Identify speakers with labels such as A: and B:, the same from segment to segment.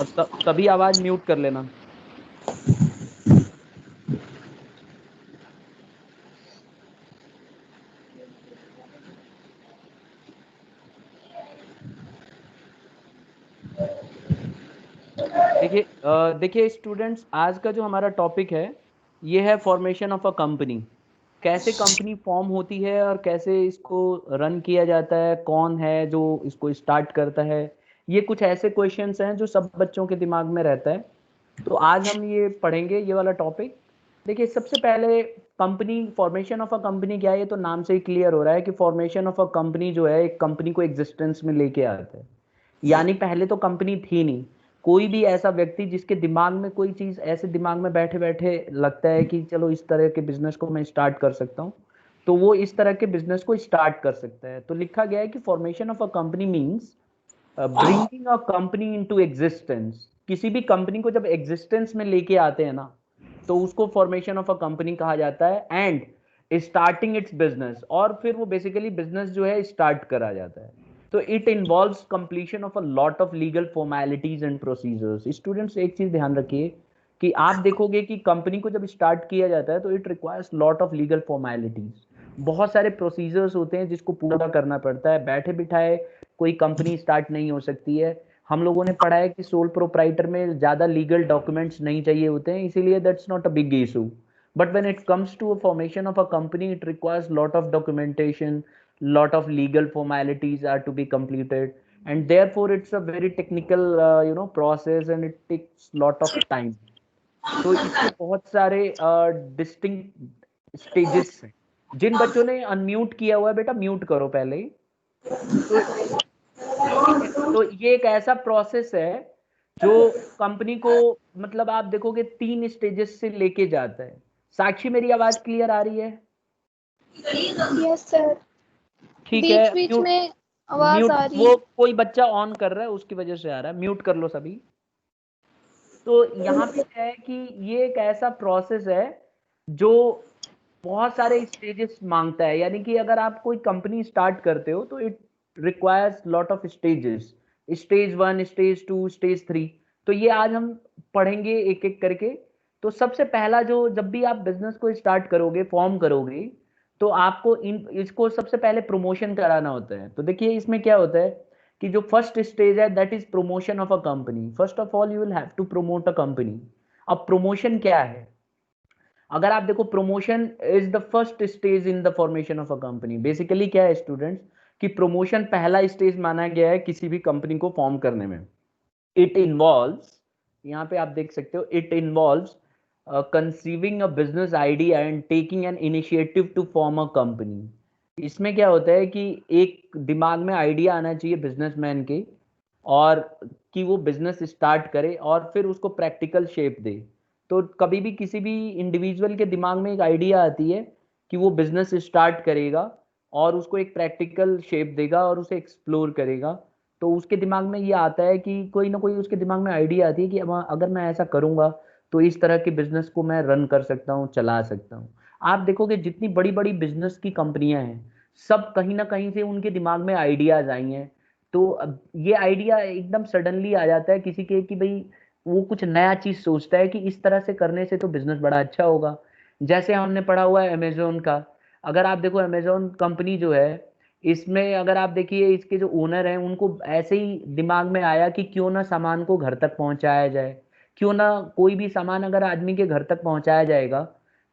A: और सभी आवाज म्यूट कर लेना। देखिए स्टूडेंट्स, आज का जो हमारा टॉपिक है ये है फॉर्मेशन ऑफ अ कंपनी। कैसे कंपनी फॉर्म होती है और कैसे इसको रन किया जाता है, कौन है जो इसको स्टार्ट करता है। ये कुछ ऐसे क्वेश्चंस हैं जो सब बच्चों के दिमाग में रहता है। तो आज हम ये पढ़ेंगे ये वाला टॉपिक। देखिए सबसे पहले company, formation of a company क्या है, ये तो नाम से ही क्लियर हो रहा है कि फॉर्मेशन ऑफ अ कंपनी जो है एक कंपनी को एग्जिस्टेंस में लेके आता है। यानी पहले तो कंपनी थी नहीं। कोई भी ऐसा व्यक्ति जिसके दिमाग में कोई चीज ऐसे दिमाग में बैठे बैठे लगता है कि चलो इस तरह के बिजनेस को मैं स्टार्ट कर सकता हूँ, तो वो इस तरह के बिजनेस को स्टार्ट कर सकता है। तो लिखा गया है कि formation of a company means bringing a company into existence. किसी भी कंपनी को जब एग्जिस्टेंस में लेके आते हैं ना, तो उसको फॉर्मेशन ऑफ अ कंपनी कहा जाता है। एंड स्टार्टिंग इट्स बिजनेस, और फिर वो बेसिकली बिजनेस जो है स्टार्ट करा जाता है। तो it involves completion of a lot of legal formalities and procedures. Students एक चीज ध्यान रखिए कि आप देखोगे कि कंपनी को जब स्टार्ट किया जाता है तो it requires lot of legal formalities. बहुत सारे प्रोसीजर्स होते हैं जिसको पूरा करना पड़ता है। बैठे बिठाए कोई कंपनी स्टार्ट नहीं हो सकती है। हम लोगों ने पढ़ा है कि सोल प्रोप्राइटर में ज्यादा लीगल डॉक्यूमेंट्स नहीं चाहिए होते हैं, इसीलिए that's not a big issue. but when it comes to a formation of a company, it requires lot of documentation, lot of legal formalities are to be completed, and therefore it's a very technical process, and it takes lot of time. तो इसके बहुत सारे distinct stages हैं। जिन बच्चों ने unmute किया हुआ है बेटा म्यूट करो पहले ही। तो ठीक है, तो ये एक ऐसा प्रोसेस है जो कंपनी को, मतलब आप देखोगे 3 स्टेजेस से लेके जाता है। साक्षी, मेरी आवाज क्लियर आ रही है?
B: Yes sir.
A: ठीक है।
B: बीच बीच
A: म्यूट,
B: में आवाज
A: म्यूट
B: आ रही
A: वो
B: है।
A: कोई बच्चा ऑन कर रहा है उसकी वजह से आ रहा है, म्यूट कर लो सभी। तो यहाँ पे क्या है कि ये एक ऐसा प्रोसेस है जो बहुत सारे स्टेजेस मांगता है। यानी कि अगर आप कोई कंपनी स्टार्ट करते हो तो it requires lot of stages. Stage 1, stage 2, stage 3। तो ये आज हम पढ़ेंगे एक एक करके। तो सबसे पहला जो, जब भी आप बिजनेस को स्टार्ट करोगे, फॉर्म करोगे, तो आपको इन इसको सबसे पहले प्रमोशन कराना होता है। तो देखिए इसमें क्या होता है कि जो फर्स्ट स्टेज है that is promotion of a company. First of all you will have to promote a company. अब प्रमोशन क्या है? अगर आप देखो, promotion is the first stage in the formation of a company. Basically क्या है students, कि प्रमोशन पहला स्टेज माना गया है किसी भी कंपनी को फॉर्म करने में। इट इन्वॉल्व्स, यहाँ पे आप देख सकते हो, it involves conceiving a business idea and taking an initiative to form a company. इसमें क्या होता है कि एक दिमाग में आइडिया आना चाहिए बिजनेसमैन के, और कि वो बिजनेस स्टार्ट करे और फिर उसको प्रैक्टिकल शेप दे। तो कभी भी किसी भी इंडिविजुअल के दिमाग में एक आइडिया आती है कि वो बिजनेस स्टार्ट करेगा और उसको एक प्रैक्टिकल शेप देगा और उसे एक्सप्लोर करेगा। तो उसके दिमाग में ये आता है कि कोई ना कोई उसके दिमाग में आइडिया आती है कि अब अगर मैं ऐसा करूंगा तो इस तरह के बिजनेस को मैं रन कर सकता हूँ, चला सकता हूँ। आप देखोगे जितनी बड़ी बड़ी बिजनेस की कंपनियां हैं, सब कहीं ना कहीं से उनके दिमाग में आइडियाज आई हैं। तो अब ये आइडिया एकदम सडनली आ जाता है किसी के कि भाई वो कुछ नया चीज सोचता है कि इस तरह से करने से तो बिजनेस बड़ा अच्छा होगा। जैसे हमने पढ़ा हुआ है अमेजोन का। अगर आप देखो अमेजोन कंपनी जो है, इसमें अगर आप देखिए इसके जो ओनर हैं उनको ऐसे ही दिमाग में आया कि क्यों ना सामान को घर तक पहुंचाया जाए। क्यों ना कोई भी सामान अगर आदमी के घर तक पहुंचाया जाएगा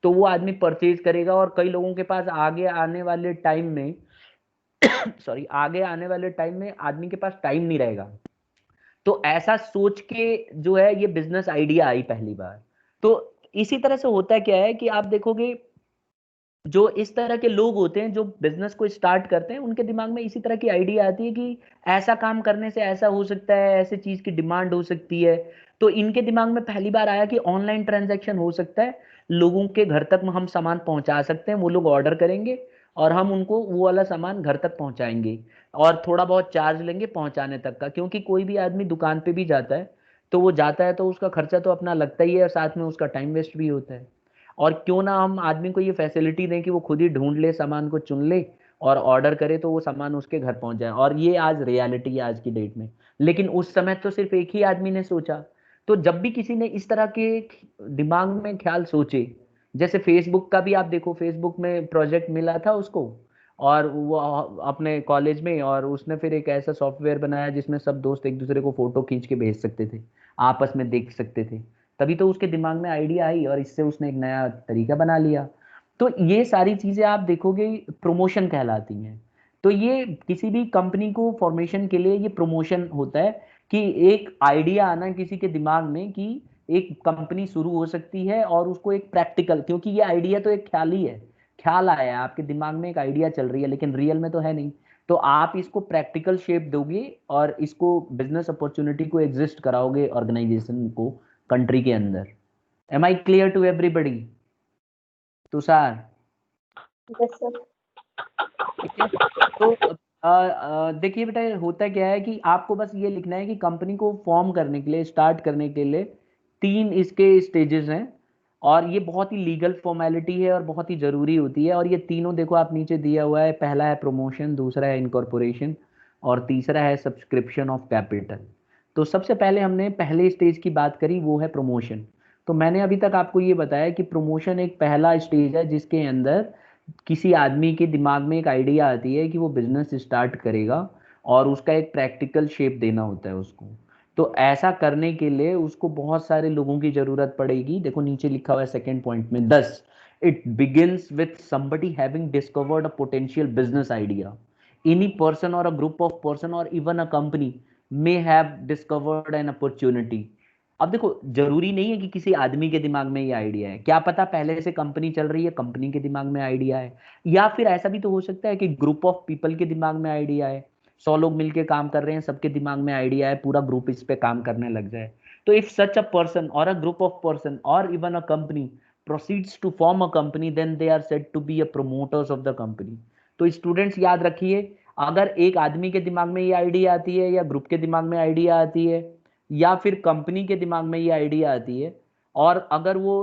A: तो वो आदमी परचेज करेगा, और कई लोगों के पास आगे आने वाले टाइम में सॉरी, आगे आने वाले टाइम में आदमी के पास टाइम नहीं रहेगा। तो ऐसा सोच के जो है ये बिजनेस आइडिया आई पहली बार। तो इसी तरह से होता क्या है कि आप देखोगे जो इस तरह के लोग होते हैं जो बिजनेस को स्टार्ट करते हैं, उनके दिमाग में इसी तरह की आइडिया आती है कि ऐसा काम करने से ऐसा हो सकता है, ऐसे चीज की डिमांड हो सकती है। तो इनके दिमाग में पहली बार आया कि ऑनलाइन ट्रांजैक्शन हो सकता है, लोगों के घर तक हम सामान पहुंचा सकते हैं। वो लोग ऑर्डर करेंगे और हम उनको वो वाला सामान घर तक पहुंचाएंगे, और थोड़ा बहुत चार्ज लेंगे पहुंचाने तक का, क्योंकि कोई भी आदमी दुकान पे भी जाता है तो वो जाता है तो उसका खर्चा तो अपना लगता ही है, और साथ में उसका टाइम वेस्ट भी होता है। और क्यों ना हम आदमी को ये फैसिलिटी दें कि वो खुद ही ढूंढ ले, सामान को चुन ले, और ऑर्डर करे तो वो सामान उसके घर पहुंच जाए, और ये आज रियलिटी है आज की डेट में। लेकिन उस समय तो सिर्फ एक ही आदमी ने सोचा। तो जब भी किसी ने इस तरह के दिमाग में ख्याल सोचे, जैसे फेसबुक का भी आप देखो, फेसबुक में प्रोजेक्ट मिला था उसको, और वो अपने कॉलेज में, और उसने फिर एक ऐसा सॉफ्टवेयर बनाया जिसमें सब दोस्त एक दूसरे को फोटो खींच के भेज सकते थे, आपस में देख सकते थे। तभी तो उसके दिमाग में आइडिया आई और इससे उसने एक नया तरीका बना लिया। तो ये सारी चीजें आप देखोगे प्रमोशन कहलाती हैं। तो ये किसी भी कंपनी को फॉर्मेशन के लिए ये प्रमोशन होता है, कि एक आइडिया आना किसी के दिमाग में कि एक कंपनी शुरू हो सकती है, और उसको एक प्रैक्टिकल, क्योंकि ये आइडिया तो एक ख्याल ही है, ख्याल आया है आपके दिमाग में, एक आइडिया चल रही है लेकिन रियल में तो है नहीं। तो आप इसको प्रैक्टिकल शेप दोगे और इसको बिजनेस अपॉर्चुनिटी को एग्जिस्ट कराओगे ऑर्गेनाइजेशन को, कंट्री के अंदर। Am I clear to everybody? Tushar?
B: Yes, sir.
A: ठीक है। तो देखिए बेटा, होता क्या है कि आपको बस ये लिखना है कि कंपनी को फॉर्म करने के लिए, स्टार्ट करने के लिए 3 इसके स्टेजेस हैं, और ये बहुत ही लीगल फॉर्मेलिटी है और बहुत ही जरूरी होती है। और ये तीनों देखो आप नीचे दिया हुआ है, पहला है प्रमोशन, दूसरा है इनकॉर्पोरेशन, और तीसरा है सब्सक्रिप्शन ऑफ कैपिटल। तो सबसे पहले हमने पहले स्टेज की बात करी, वो है प्रमोशन। तो मैंने अभी तक आपको ये बताया कि प्रमोशन एक पहला स्टेज है जिसके अंदर किसी आदमी के दिमाग में एक आइडिया आती है कि वो बिजनेस स्टार्ट करेगा, और उसका एक प्रैक्टिकल शेप देना होता है उसको। तो ऐसा करने के लिए उसको बहुत सारे लोगों की जरूरत पड़ेगी। देखो नीचे लिखा हुआ है सेकंड पॉइंट में, 10, it begins with somebody having discovered a potential business idea. Any person or a group of person or even a company may have discovered an opportunity. अब देखो, जरूरी नहीं है कि किसी आदमी के दिमाग में ये आइडिया है, क्या पता पहले से कंपनी चल रही है, कंपनी के दिमाग में आइडिया है, या फिर ऐसा भी तो हो सकता है कि ग्रुप ऑफ पीपल के दिमाग में आइडिया है, 100 लोग मिलके काम कर रहे हैं, सबके दिमाग में आइडिया है, पूरा ग्रुप इस पे काम करने लग जाए। तो इफ सच अ पर्सन और अ ग्रुप ऑफ पर्सन और even a company proceeds to form a company, then they are said to be a promoters of the company. तो स्टूडेंट्स याद रखिए, अगर एक आदमी के दिमाग में ये आइडिया आती है, या ग्रुप के दिमाग में आइडिया आती है, या फिर कंपनी के दिमाग में ये आइडिया आती है, और अगर वो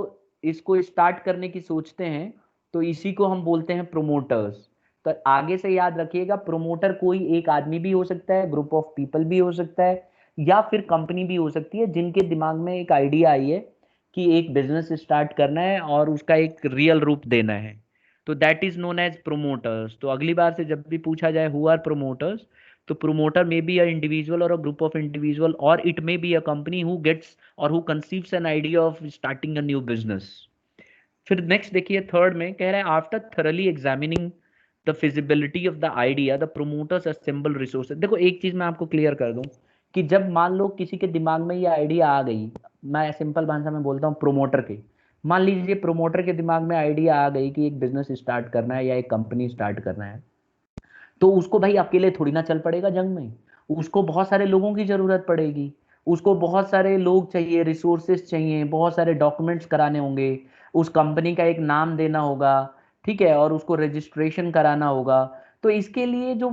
A: इसको स्टार्ट करने की सोचते हैं, तो इसी को हम बोलते हैं प्रोमोटर्स। तो आगे से याद रखिएगा, प्रोमोटर कोई एक आदमी भी हो सकता है, ग्रुप ऑफ पीपल भी हो सकता है, या फिर कंपनी भी हो सकती है, जिनके दिमाग में एक आइडिया आई है कि एक बिजनेस स्टार्ट करना है और उसका एक रियल रूप देना है। तो that is known as promoters. तो अगली बार से जब भी पूछा जाए हु आर प्रोमोटर्स, तो promoter may be an individual or a group of individual, or it may be a company who gets or who conceives an idea of starting a new business. फिर next देखिए, third में कह रहा है after thoroughly examining the feasibility of the idea the promoters assemble resources. देखो एक चीज मैं आपको क्लियर कर दूं, कि जब मान लो किसी के दिमाग में ये आइडिया आ गई, मैं सिंपल भाषा में बोलता हूँ प्रोमोटर के, मान लीजिए प्रोमोटर के दिमाग में आइडिया आ गई कि एक बिजनेस स्टार्ट करना है या एक कंपनी स्टार्ट करना है, तो उसको भाई अकेले थोड़ी ना चल पड़ेगा जंग में, उसको बहुत सारे लोगों की जरूरत पड़ेगी, उसको बहुत सारे लोग चाहिए, रिसोर्सेस चाहिए, बहुत सारे डॉक्यूमेंट्स कराने होंगे, उस कंपनी का एक नाम देना होगा, ठीक है, और उसको रजिस्ट्रेशन कराना होगा। तो इसके लिए जो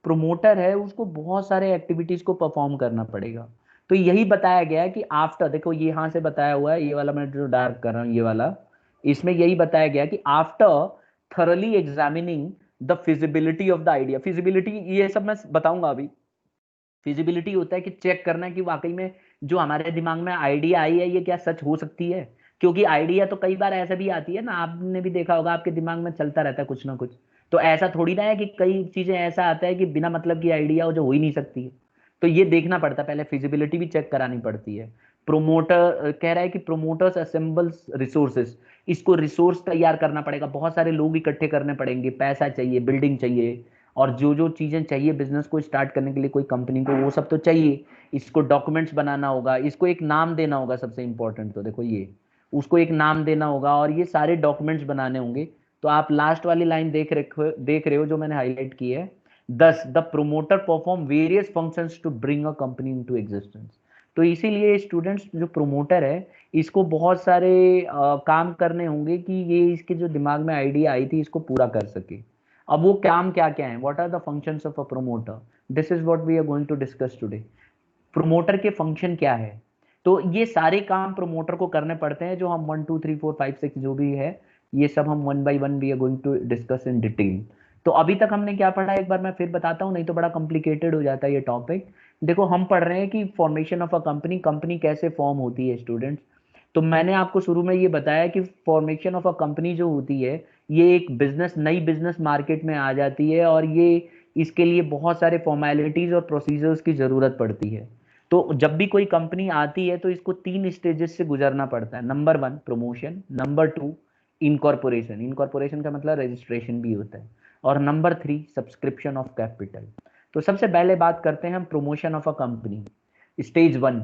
A: प्रोमोटर है उसको बहुत सारे एक्टिविटीज को परफॉर्म करना पड़ेगा। तो यही बताया गया है कि आफ्टर, देखो ये यहाँ से बताया हुआ है, ये वाला मैं जो डार्क कर रहा हूँ ये वाला, इसमें यही बताया गया कि after thoroughly examining the feasibility of the idea. Feasibility ये सब मैं बताऊंगा अभी। फिजिबिलिटी होता है कि चेक करना है कि वाकई में जो हमारे दिमाग में आइडिया आई है ये क्या सच हो सकती है। क्योंकि आइडिया तो कई बार ऐसा भी आती है ना, आपने भी देखा होगा आपके दिमाग में चलता रहता है कुछ ना कुछ। तो ऐसा थोड़ी ना है कि कई चीजें ऐसा आता है कि बिना मतलब की आइडिया हो जो हो ही नहीं सकती है। तो ये देखना पड़ता है, पहले फिजिबिलिटी भी चेक करानी पड़ती है। प्रोमोटर कह रहा है कि प्रोमोटर्स असेंबल्स रिसोर्सेस, इसको रिसोर्स तैयार करना पड़ेगा, बहुत सारे लोग इकट्ठे करने पड़ेंगे, पैसा चाहिए, बिल्डिंग चाहिए, और जो जो चीजें चाहिए बिजनेस को स्टार्ट करने के लिए कोई कंपनी को, वो सब तो चाहिए। इसको डॉक्यूमेंट्स बनाना होगा, इसको एक नाम देना होगा, सबसे इंपॉर्टेंट तो देखो ये, उसको एक नाम देना होगा, और ये सारे डॉक्यूमेंट्स बनाने होंगे। तो आप लास्ट वाली लाइन देख रहे हो जो मैंने हाईलाइट की है, 10, the promoter perform various functions to bring a company into existence. तो इसीलिए स्टूडेंट्स, जो प्रोमोटर है इसको बहुत सारे काम करने होंगे कि ये इसके जो दिमाग में आइडिया आई थी इसको पूरा कर सके। अब वो काम क्या क्या है, what are the functions of a promoter, this is what we are going to discuss today. Promoter के फंक्शन क्या है? तो ये सारे काम प्रोमोटर को करने पड़ते हैं, जो हम 1 2 3 4 5 6 जो भी है, ये सब हम one by one we are going to discuss in detail. तो अभी तक हमने क्या पढ़ा, एक बार मैं फिर बताता हूँ, नहीं तो बड़ा कॉम्प्लिकेटेड हो जाता है ये टॉपिक। देखो हम पढ़ रहे हैं कि formation of a company, company कैसे फॉर्म होती है स्टूडेंट्स। तो मैंने आपको शुरू में ये बताया कि फॉर्मेशन ऑफ अ कंपनी जो होती है, ये एक बिजनेस, नई बिजनेस मार्केट में आ जाती है, और ये इसके लिए बहुत सारे फॉर्मेलिटीज और प्रोसीजर्स की जरूरत पड़ती है। तो जब भी कोई कंपनी आती है तो इसको 3 स्टेजेस से गुजरना पड़ता है। Number 1 promotion, number 2 incorporation, incorporation का मतलब रजिस्ट्रेशन भी होता है, और नंबर 3 सब्सक्रिप्शन ऑफ कैपिटल। तो सबसे पहले बात करते हैं हम promotion of a company, stage 1।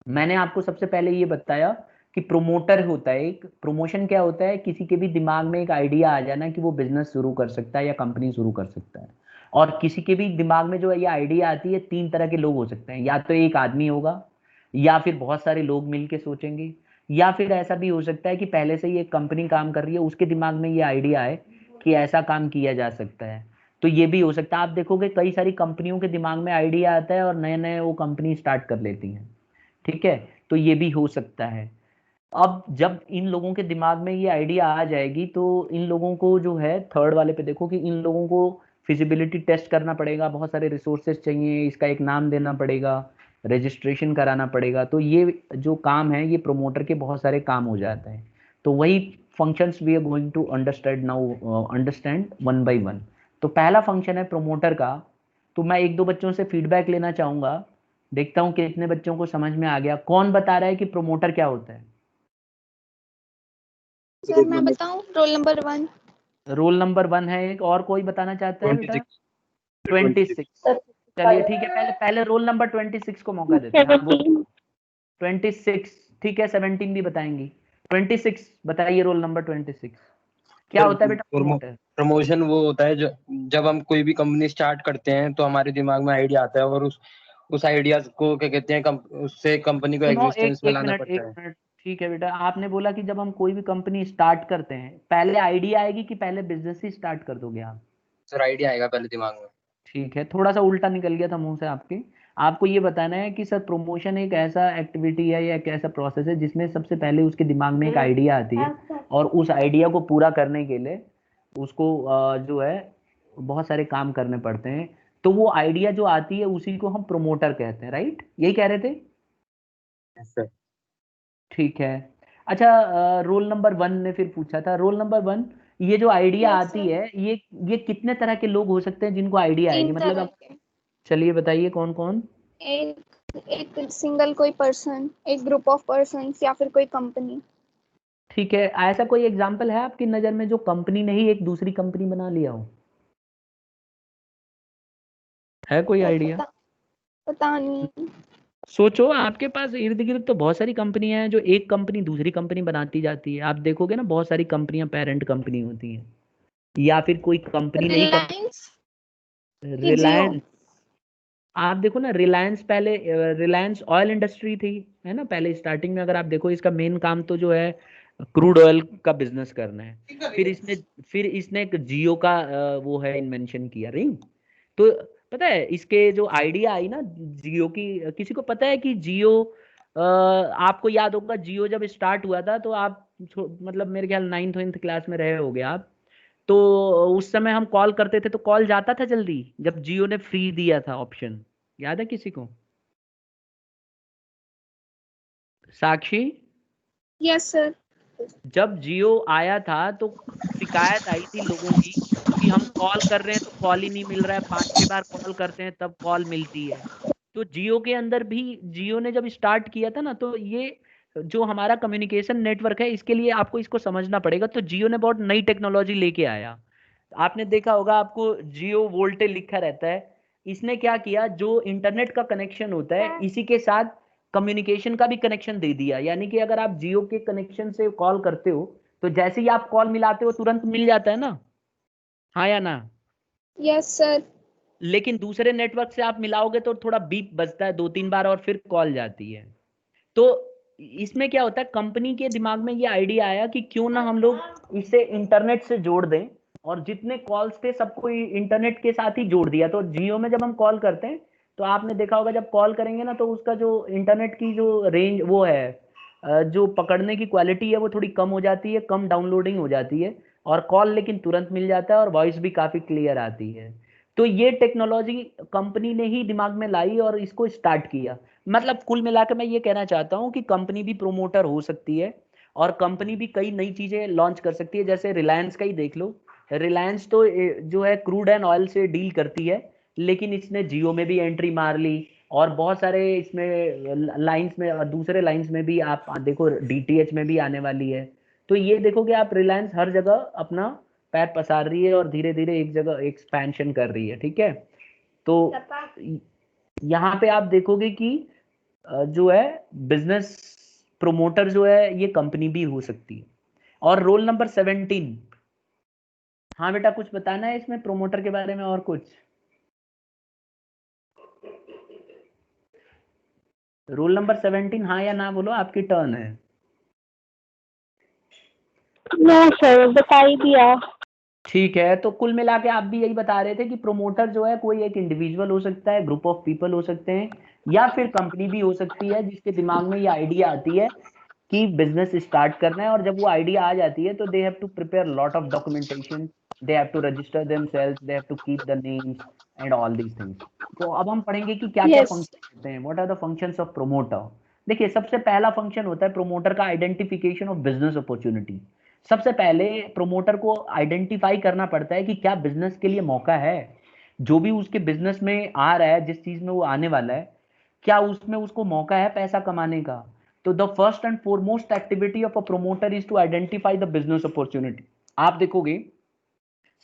A: मैंने आपको सबसे पहले ये बताया कि प्रोमोटर होता है एक। प्रमोशन क्या होता है, किसी के भी दिमाग में एक आइडिया आ जाना कि वो बिजनेस शुरू कर सकता है या कंपनी शुरू कर सकता है। और किसी के भी दिमाग में जो ये आइडिया आती है, 3 तरह के लोग हो सकते हैं, या तो एक आदमी होगा, या फिर बहुत सारे लोग मिलके सोचेंगे, या फिर ऐसा भी हो सकता है कि पहले से ही एक कंपनी काम कर रही है, उसके दिमाग में ये आइडिया है कि ऐसा काम किया जा सकता है। तो ये भी हो सकता है। आप देखोगे कई सारी कंपनियों के दिमाग में आइडिया आता है और नए नए वो कंपनी स्टार्ट कर लेती हैं। ठीक है, तो ये भी हो सकता है। अब जब इन लोगों के दिमाग में ये आइडिया आ जाएगी, तो इन लोगों को जो है, थर्ड वाले पे देखो कि इन लोगों को फिजिबिलिटी टेस्ट करना पड़ेगा, बहुत सारे रिसोर्सेज चाहिए, इसका एक नाम देना पड़ेगा, रजिस्ट्रेशन कराना पड़ेगा। तो ये जो काम है, ये प्रोमोटर के बहुत सारे काम हो जाते हैं। तो वही functions we are going to understand now, understand one by one. तो पहला फंक्शन है प्रोमोटर का। तो मैं एक दो बच्चों से फीडबैक लेना चाहूंगा, देखता हूँ कितने बच्चों को समझ में आ गया। कौन बता रहा है कि प्रोमोटर क्या होता है?
B: सर मैं बताऊं, रोल नंबर 1।
A: रोल नंबर 1 है एक, और कोई बताना चाहता है बेटा?
C: 26।
A: 26। चलिए ठीक है, पहले पहले रोल नंबर 26 को मौका देते हैं। हाँ बोलिए। 26, ठीक है, 17 भी बताएंगी। 26 बताइए, रोल नंबर 26 क्या
C: सर
A: होता है बेटा प्रोमोटर?
C: प्रमोशन वो होता है जो जब हम कोई भी कंपनी स्टार्ट करते हैं तो हमारे दिमाग में आइडिया आता है और उस आइडिया को क्या कहते हैं, उससे कंपनी को
A: सुनो, एक
C: एग्जिस्टेंस में
A: एक
C: लाना
A: मिनट,
C: पड़ता
A: एक
C: है।
A: मिनट। ठीक है बेटा, आपने बोला कि जब हम कोई भी कंपनी स्टार्ट करते हैं, पहले आइडिया आएगी कि पहले बिजनेस ही स्टार्ट कर दोगे आप?
C: सर आइडिया आएगा पहले दिमाग में।
A: ठीक है, थोड़ा सा उल्टा निकल गया था मुंह से आपके। आपको ये बताना है कि सर प्रमोशन एक ऐसा एक्टिविटी है या एक ऐसा प्रोसेस है जिसमें सबसे पहले उसके दिमाग में एक आइडिया आती है, और उस आइडिया को पूरा करने के लिए उसको जो है बहुत सारे काम करने पड़ते हैं। तो वो आइडिया जो आती है उसी को हम प्रोमोटर कहते हैं, राइट? यही कह रहे थे?
C: सर
A: ठीक है। अच्छा, रोल नंबर 1 ने फिर पूछा था, रोल नंबर 1, ये जो आइडिया
B: यस
A: आती
B: सर।
A: है, ये कितने तरह के लोग हो सकते हैं जिनको आइडिया आएगी,
B: 3
A: मतलब
B: तरह
A: आप
B: के।
A: चलिए बताइए कौन कौन।
B: एक एक सिंगल कोई पर्सन, एक ग्रुप ऑफ पर्सन, या फिर कोई कंपनी।
A: ठीक है, ऐसा कोई एग्जाम्पल है आपकी नज़र में जो कंपनी ने ही एक दूसरी कंपनी बना लिया हो? है कोई
B: सर
A: आइडिया?
B: पता नहीं।
A: सोचो, आपके पास इर्द गिर्द तो बहुत सारी कंपनियां हैं जो एक कंपनी दूसरी कंपनी बनाती जाती है। आप देखोगे ना, बहुत सारी कंपनियां पेरेंट कंपनी होती हैं, या फिर कोई कंपनी नहीं कर।
B: रिलायंस की जियो।
A: रिलायंस, आप देखो ना, रिलायंस पहले रिलायंस ऑयल इंडस्ट्री थी, है ना, पहले स्टार्टिंग में। अगर आप देखो, इसका मेन काम तो जो है क्रूड ऑयल का बिजनेस करना है। फिर इसने एक जियो का वो है इन्वेंशन किया, रिंग। तो पता है इसके जो आइडिया आई ना जियो की, किसी को पता है कि जियो, आपको याद होगा जियो जब स्टार्ट हुआ था, तो आप मतलब मेरे ख्याल 9th क्लास में रहे होगे आप। तो उस समय हम कॉल करते थे तो कॉल जाता था जल्दी, जब जियो ने फ्री दिया था ऑप्शन। याद है किसी को? साक्षी,
B: यस सर।
A: जब जियो आया था तो शिकायत आई थी लोगों की कि हम कॉल कर रहे हैं तो कॉल ही नहीं मिल रहा है, 5-6 बार कॉल करते हैं तब कॉल मिलती है। तो जियो के अंदर भी, जियो ने जब स्टार्ट किया था ना, तो ये जो हमारा कम्युनिकेशन नेटवर्क है, इसके लिए आपको इसको समझना पड़ेगा। तो जियो ने बहुत नई टेक्नोलॉजी लेके आया। आपने देखा होगा, आपको जियो वोल्टे लिखा रहता है। इसने क्या किया, जो इंटरनेट का कनेक्शन होता है इसी के साथ कम्युनिकेशन का भी कनेक्शन दे दिया। यानी कि अगर आप जियो के कनेक्शन से कॉल करते हो, तो जैसे ही आप कॉल मिलाते हो तुरंत मिल जाता है ना, हाँ या ना?
B: Yes sir.
A: लेकिन दूसरे नेटवर्क से आप मिलाओगे तो थोड़ा बीप बजता है 2-3 बार और फिर कॉल जाती है। तो इसमें क्या होता है, कंपनी के दिमाग में ये आइडिया आया कि क्यों ना हम लोग इसे इंटरनेट से जोड़ दें, और जितने कॉल्स थे सबको इंटरनेट के साथ ही जोड़ दिया। तो जियो में जब हम कॉल करते हैं, तो आपने देखा होगा जब कॉल करेंगे ना, तो उसका जो इंटरनेट की जो रेंज वो है, जो पकड़ने की क्वालिटी है वो थोड़ी कम हो जाती है, कम डाउनलोडिंग हो जाती है। और कॉल लेकिन तुरंत मिल जाता है और वॉइस भी काफी क्लियर आती है। तो ये टेक्नोलॉजी कंपनी ने ही दिमाग में लाई और इसको स्टार्ट किया। मतलब कुल मिलाकर मैं ये कहना चाहता हूँ कि कंपनी भी प्रोमोटर हो सकती है और कंपनी भी कई नई चीजें लॉन्च कर सकती है। जैसे रिलायंस का ही देख लो, रिलायंस तो जो है क्रूड एंड ऑयल से डील करती है, लेकिन इसने जियो में भी एंट्री मार ली और बहुत सारे इसमें लाइंस में और दूसरे लाइंस में भी आप देखो डीटीएच में भी आने वाली है। तो ये देखोगे आप रिलायंस हर जगह अपना पैर पसार रही है और धीरे धीरे एक जगह एक्सपेंशन कर रही है। ठीक है, तो यहाँ पे आप देखोगे कि जो है बिजनेस प्रोमोटर जो है ये कंपनी भी हो सकती है। और रोल नंबर 17, हाँ बेटा कुछ बताना है इसमें प्रोमोटर के बारे में और कुछ? रोल नंबर 17 हाँ या ना बोलो, आपकी टर्न है।
B: नो सर, बता ही दिया।
A: ठीक है, तो कुल मिला के आप भी यही बता रहे थे कि प्रोमोटर जो है कोई एक इंडिविजुअल हो सकता है, ग्रुप ऑफ पीपल हो सकते हैं, या फिर कंपनी भी हो सकती है जिसके दिमाग में ये आइडिया आती है कि बिजनेस स्टार्ट करना है। और जब वो आइडिया आ जाती है तो they have to prepare lot of documentation, they have to register themselves, they have to keep the names and all these things. तो अब हम पढ़ेंगे कि क्या क्या
B: यस।
A: फंक्शन होते हैं, what are the functions of promoter. देखिए सबसे पहला फंक्शन होता है प्रोमोटर का आइडेंटिफिकेशन ऑफ बिजनेस अपॉर्चुनिटी। सबसे पहले प्रोमोटर को आइडेंटिफाई करना पड़ता है कि क्या बिजनेस के लिए मौका है, जो भी उसके बिजनेस में आ रहा है, जिस चीज में वो आने वाला है, क्या उसमें उसको मौका है पैसा कमाने का। तो the first and foremost activity of a promoter is to identify the business opportunity. आप देखोगे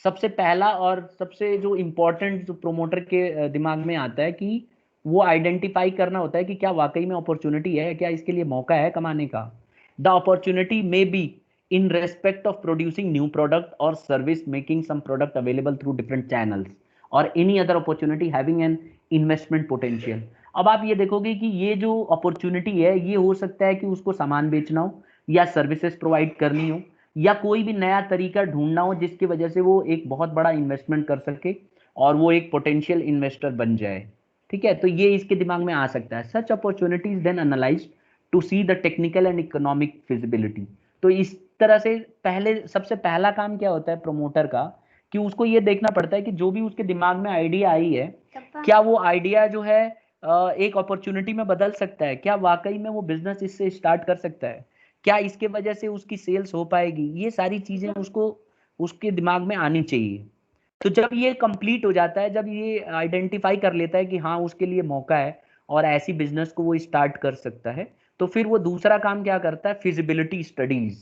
A: सबसे पहला और सबसे जो इंपॉर्टेंट जो प्रोमोटर के दिमाग में आता है कि वो आइडेंटिफाई करना होता है कि क्या वाकई में अपॉर्चुनिटी है, क्या इसके लिए मौका है कमाने का। The opportunity may be in respect of producing new product or service, making some product available through different channels, or any other opportunity having an investment potential। अब आप ये देखोगे कि ये जो अपॉर्चुनिटी है ये हो सकता है कि उसको सामान बेचना हो, या सर्विसेज प्रोवाइड करनी हो, या कोई भी नया तरीका ढूंढना हो जिसकी वजह से वो एक बहुत बड़ा इन्वेस्टमेंट कर सके और वो एक पोटेंशियल इन्वेस्टर बन जाए। ठीक है, तो ये इसके दिमाग में आ सकता है। Such opportunities then analysed to see the technical and economic feasibility. तो इस तरह से पहले सबसे पहला काम क्या होता है प्रोमोटर का कि उसको ये देखना पड़ता है कि जो भी उसके दिमाग में आइडिया आई है, क्या वो आइडिया जो है एक अपॉर्चुनिटी में बदल सकता है, क्या वाकई में वो बिजनेस इससे स्टार्ट कर सकता है, क्या इसके वजह से उसकी सेल्स हो पाएगी। ये सारी चीजें उसको उसके दिमाग में आनी चाहिए। तो जब ये कंप्लीट हो जाता है, जब ये आइडेंटिफाई कर लेता है कि हाँ उसके लिए मौका है और ऐसी बिजनेस को वो स्टार्ट कर सकता है, तो फिर वो दूसरा काम क्या करता है, फिजिबिलिटी स्टडीज।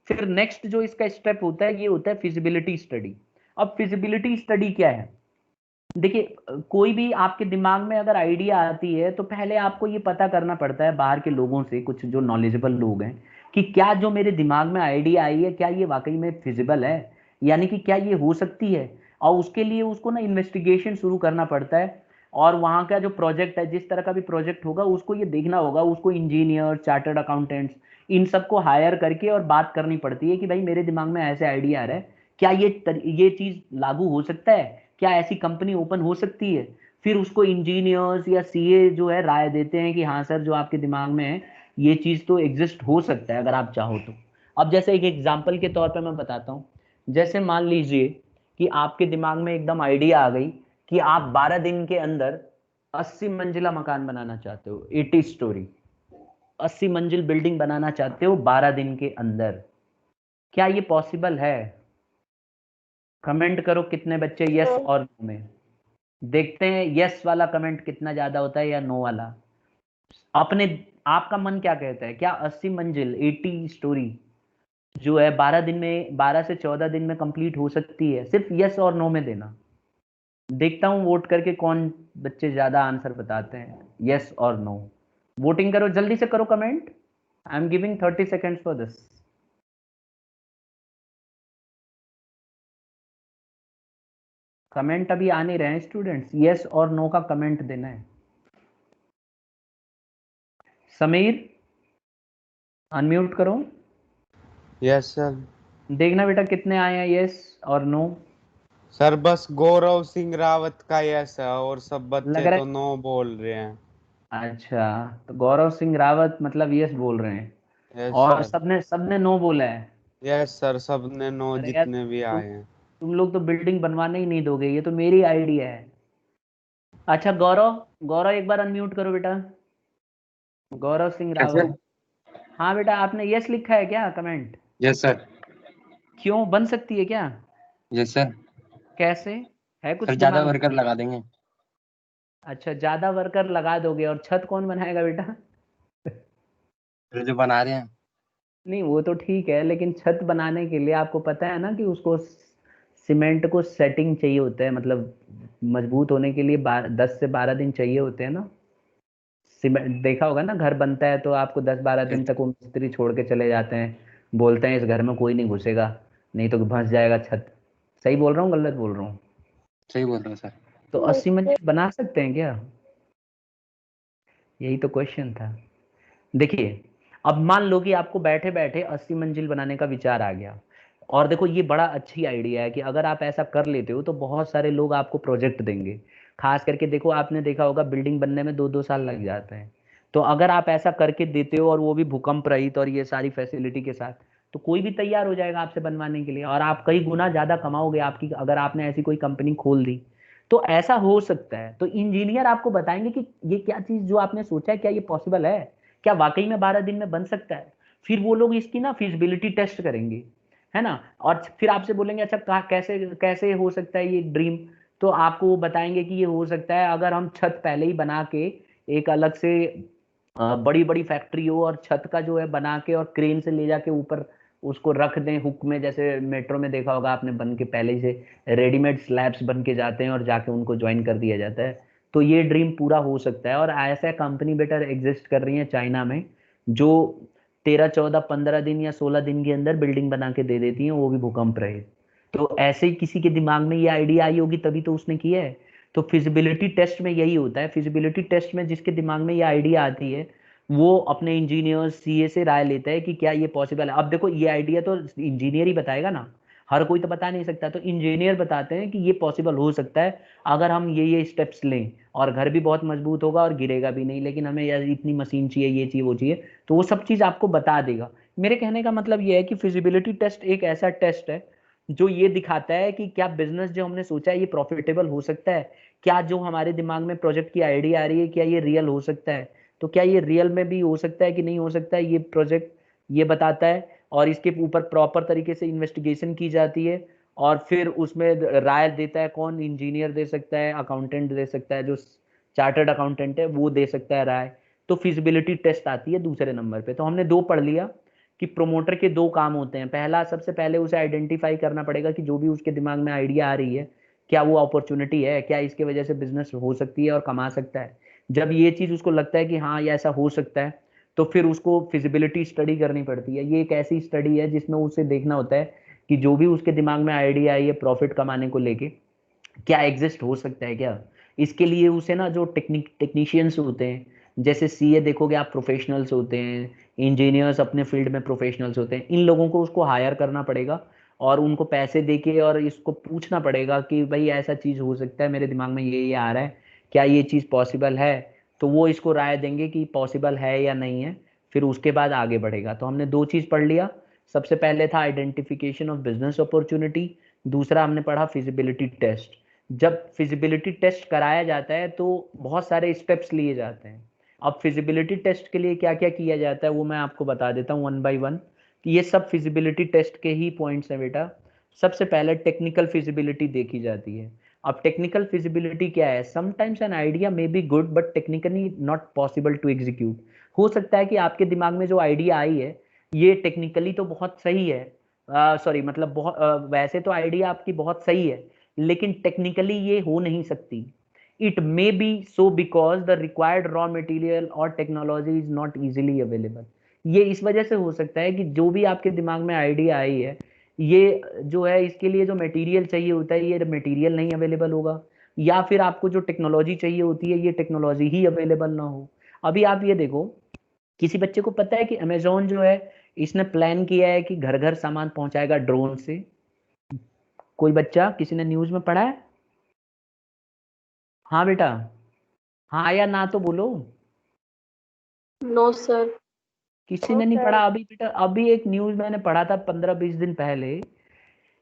A: फिर नेक्स्ट जो इसका स्टेप होता है ये होता है फिजिबिलिटी स्टडी। अब फिजिबिलिटी स्टडी क्या है? देखिए कोई भी आपके दिमाग में अगर आइडिया आती है तो पहले आपको ये पता करना पड़ता है बाहर के लोगों से, कुछ जो नॉलेजेबल लोग हैं, कि क्या जो मेरे दिमाग में आइडिया आई है क्या ये वाकई में फिजिबल है, यानी कि क्या ये हो सकती है। और उसके लिए उसको ना इन्वेस्टिगेशन शुरू करना पड़ता है। और वहाँ का जो प्रोजेक्ट है, जिस तरह का भी प्रोजेक्ट होगा, उसको ये देखना होगा, उसको इंजीनियर, चार्टर्ड अकाउंटेंट्स, इन सबको हायर करके और बात करनी पड़ती है कि भाई मेरे दिमाग में ऐसे आइडिया आ रहा है, क्या ये चीज लागू हो सकता है, क्या ऐसी कंपनी ओपन हो सकती है। फिर उसको इंजीनियर्स या सीए जो है राय देते हैं कि हाँ सर जो आपके दिमाग में है ये चीज तो एग्जिस्ट हो सकता है अगर आप चाहो तो। अब जैसे एक एग्जांपल के तौर पे मैं बताता हूँ, जैसे मान लीजिए कि आपके दिमाग में एकदम आइडिया आ गई कि आप 12 दिन के अंदर 80 मंजिला मकान बनाना चाहते हो, 80 स्टोरी, 80 मंजिल बिल्डिंग बनाना चाहते हो 12 दिन के अंदर। क्या ये पॉसिबल है? कमेंट करो कितने बच्चे यस और नो में। देखते हैं यस वाला कमेंट कितना ज्यादा होता है या नो वाला। अपने आपका मन क्या कहता है, क्या 80 मंजिल 80 स्टोरी जो है 12 दिन में, 12 से 14 दिन में कंप्लीट हो सकती है? सिर्फ यस और नो में देना। देखता हूं वोट करके कौन बच्चे ज्यादा आंसर बताते हैं, यस और नो। वोटिंग करो, जल्दी से करो comment. I am giving 30 seconds for this. Comment अभी आ नहीं रहे हैं स्टूडेंट्स, यस और नो का कमेंट देना है। समीर अनम्यूट करो।
D: Yes sir.
A: देखना बेटा कितने आए हैं यस और नो।
D: सर बस गौरव सिंह रावत का यस है और सब
A: लग
D: बच्चे
A: रहा
D: तो नो बोल रहे हैं।
A: है अच्छा, तो गौरव सिंह रावत मतलब यस बोल रहे हैं
D: यस
A: और
D: सर।
A: सबने सबने नो बोला है।
D: यस सर, सबने 9
A: अरे यार
D: जितने भी आए हैं।
A: तुम लोग तो बिल्डिंग बनवाने ही नहीं दोगे, ये तो मेरी आइडिया है। अच्छा गौरव, गौरव एक बार अनम्यूट करो बेटा, गौरव सिंह
C: कैसे?
A: रावत। हाँ बेटा, आपने यस लिखा है क्या कमेंट?
C: Yes sir.
A: क्यों, बन सकती है क्या?
C: Yes sir.
A: कैसे, है
C: सर
A: कुछ
C: ज्यादा
A: दिमाग में?
C: वर्कर लगा देंगे।
A: अच्छा ज्यादा वर्कर लगा दोगे, और छत कौन बनाएगा बेटा?
C: फिर जो बना रहे हैं।
A: नहीं वो तो ठीक है, लेकिन छत बनाने के लिए आपको पता है ना कि उसको सीमेंट को सेटिंग चाहिए होता है, मतलब मजबूत होने के लिए 10 से 12 दिन चाहिए होते हैं ना। सीमेंट देखा होगा ना, घर बनता है तो आपको 10-12 दिन तक वो मिस्त्री छोड़ के चले जाते हैं, बोलते हैं इस घर में कोई नहीं घुसेगा, नहीं तो धंस जाएगा छत। सही बोल रहा हूँ गलत बोल रहा हूँ?
C: सही बोल रहे हो सर।
A: तो 80 मंजिल बना सकते हैं क्या? यही तो क्वेश्चन था। देखिए, अब मान लो कि आपको बैठे बैठे 80 मंजिल बनाने का विचार आ गया, और देखो ये बड़ा अच्छी आइडिया है कि अगर आप ऐसा कर लेते हो तो बहुत सारे लोग आपको प्रोजेक्ट देंगे। खास करके देखो, आपने देखा होगा बिल्डिंग बनने में 2-2 साल लग जाते हैं। तो अगर आप ऐसा करके देते हो, और वो भी भूकंप रहित और ये सारी फैसिलिटी के साथ, तो कोई भी तैयार हो जाएगा आपसे बनवाने के लिए, और आप कई गुना ज्यादा कमाओगे आपकी, अगर आपने ऐसी कोई कंपनी खोल दी। तो ऐसा हो सकता है, तो इंजीनियर आपको बताएंगे कि ये क्या चीज जो आपने सोचा है, क्या ये पॉसिबल है, क्या वाकई में 12 दिन में बन सकता है। फिर वो लोग इसकी ना फिजिबिलिटी टेस्ट करेंगे, है ना, और फिर आपसे बोलेंगे अच्छा कैसे कैसे हो सकता है ये ड्रीम। तो आपको वो बताएंगे कि ये हो सकता है अगर हम छत पहले ही बना के एक अलग से बड़ी बड़ी फैक्ट्री हो, और छत का जो है बना के और क्रेन से ले जाके ऊपर उसको रख दें हुक में, जैसे मेट्रो में देखा होगा आपने, बन के पहले ही से रेडीमेड स्लैब्स बन के जाते हैं और जाके उनको ज्वाइन कर दिया जाता है। तो ये ड्रीम पूरा हो सकता है, और ऐसा कंपनी बेटर एग्जिस्ट कर रही है चाइना में, जो 13-14-15 दिन या 16 दिन के अंदर बिल्डिंग बना के दे देती हैं, वो भी भूकंप रहित। तो ऐसे ही किसी के दिमाग में ये आइडिया आई होगी, तभी तो उसने किया है। तो फिजिबिलिटी टेस्ट में यही होता है, फिजिबिलिटी टेस्ट में जिसके दिमाग में ये आइडिया आती है, वो अपने इंजीनियर्स सीए से राय लेता है कि क्या ये पॉसिबल है। अब देखो ये आइडिया तो इंजीनियर ही बताएगा ना, हर कोई तो बता नहीं सकता, तो इंजीनियर बताते हैं कि ये पॉसिबल हो सकता है अगर हम ये स्टेप्स लें, और घर भी बहुत मजबूत होगा और गिरेगा भी नहीं, लेकिन हमें यार इतनी मशीन चाहिए, ये चाहिए, वो चाहिए, तो वो सब चीज़ आपको बता देगा। मेरे कहने का मतलब ये है कि फिजिबिलिटी टेस्ट एक ऐसा टेस्ट है जो ये दिखाता है कि क्या बिजनेस जो हमने सोचा है ये प्रॉफिटेबल हो सकता है, क्या जो हमारे दिमाग में प्रोजेक्ट की आइडिया आ रही है क्या ये रियल हो सकता है, तो क्या ये रियल में भी हो सकता है कि नहीं हो सकता है, ये प्रोजेक्ट ये बताता है। और इसके ऊपर प्रॉपर तरीके से इन्वेस्टिगेशन की जाती है, और फिर उसमें राय देता है कौन, इंजीनियर दे सकता है, अकाउंटेंट दे सकता है, जो चार्टर्ड अकाउंटेंट है वो दे सकता है राय। तो फिजिबिलिटी टेस्ट आती है दूसरे नंबर पे। तो हमने दो पढ़ लिया कि प्रोमोटर के दो काम होते हैं। पहला, सबसे पहले उसे आइडेंटिफाई करना पड़ेगा कि जो भी उसके दिमाग में आइडिया आ रही है क्या वो अपॉर्चुनिटी है, क्या इसके वजह से बिजनेस हो सकती है और कमा सकता है। जब ये चीज उसको लगता है कि हाँ ये ऐसा हो सकता है, तो फिर उसको फिजिबिलिटी स्टडी करनी पड़ती है। ये एक ऐसी स्टडी है जिसमें उसे देखना होता है कि जो भी उसके दिमाग में आइडिया आई है प्रॉफिट कमाने को लेके, क्या एग्जिस्ट हो सकता है क्या। इसके लिए उसे ना जो टेक्नीशियंस होते हैं, जैसे सीए देखोगे आप, प्रोफेशनल्स होते हैं, इंजीनियर्स अपने फील्ड में प्रोफेशनल्स होते हैं, इन लोगों को उसको हायर करना पड़ेगा, और उनको पैसे देके और इसको पूछना पड़ेगा कि भाई ऐसा चीज़ हो सकता है, मेरे दिमाग में ये आ रहा है, क्या ये चीज़ पॉसिबल है। तो वो इसको राय देंगे कि पॉसिबल है या नहीं है, फिर उसके बाद आगे बढ़ेगा। तो हमने दो चीज़ पढ़ लिया, सबसे पहले था आइडेंटिफिकेशन ऑफ बिजनेस अपॉर्चुनिटी, दूसरा हमने पढ़ा फिजिबिलिटी टेस्ट। जब फिजिबिलिटी टेस्ट कराया जाता है तो बहुत सारे स्टेप्स लिए जाते हैं। अब फिजिबिलिटी टेस्ट के लिए क्या क्या किया जाता है वो मैं आपको बता देता हूँ वन बाय वन, कि ये सब फिजिबिलिटी टेस्ट के ही पॉइंट्स हैं बेटा। सबसे पहले टेक्निकल फिजिबिलिटी देखी जाती है। अब टेक्निकल फिजिबिलिटी क्या है, sometimes an idea may be good but technically not possible to execute. हो सकता है कि आपके दिमाग में जो आइडिया आई है ये टेक्निकली तो बहुत सही है, सॉरी मतलब बहुत वैसे तो आइडिया आपकी बहुत सही है, लेकिन टेक्निकली ये हो नहीं सकती। It may be so because the required raw material और technology is not easily available. ये इस वजह से हो सकता है कि जो भी आपके दिमाग में आइडिया आई है, ये जो है इसके लिए जो मटेरियल चाहिए होता है ये मटेरियल नहीं अवेलेबल होगा, या फिर आपको जो टेक्नोलॉजी चाहिए होती है ये टेक्नोलॉजी ही अवेलेबल ना हो। अभी आप ये देखो, किसी बच्चे को पता है कि अमेजोन जो है इसने प्लान किया है कि घर घर सामान पहुंचाएगा ड्रोन से? कोई बच्चा, किसी ने न्यूज में पढ़ा है? हाँ बेटा, हाँ या ना तो बोलो।
E: No sir.
A: किसी ने नहीं
B: Okay.
A: पढ़ा अभी बेटा? अभी एक न्यूज मैंने पढ़ा था 15-20 दिन पहले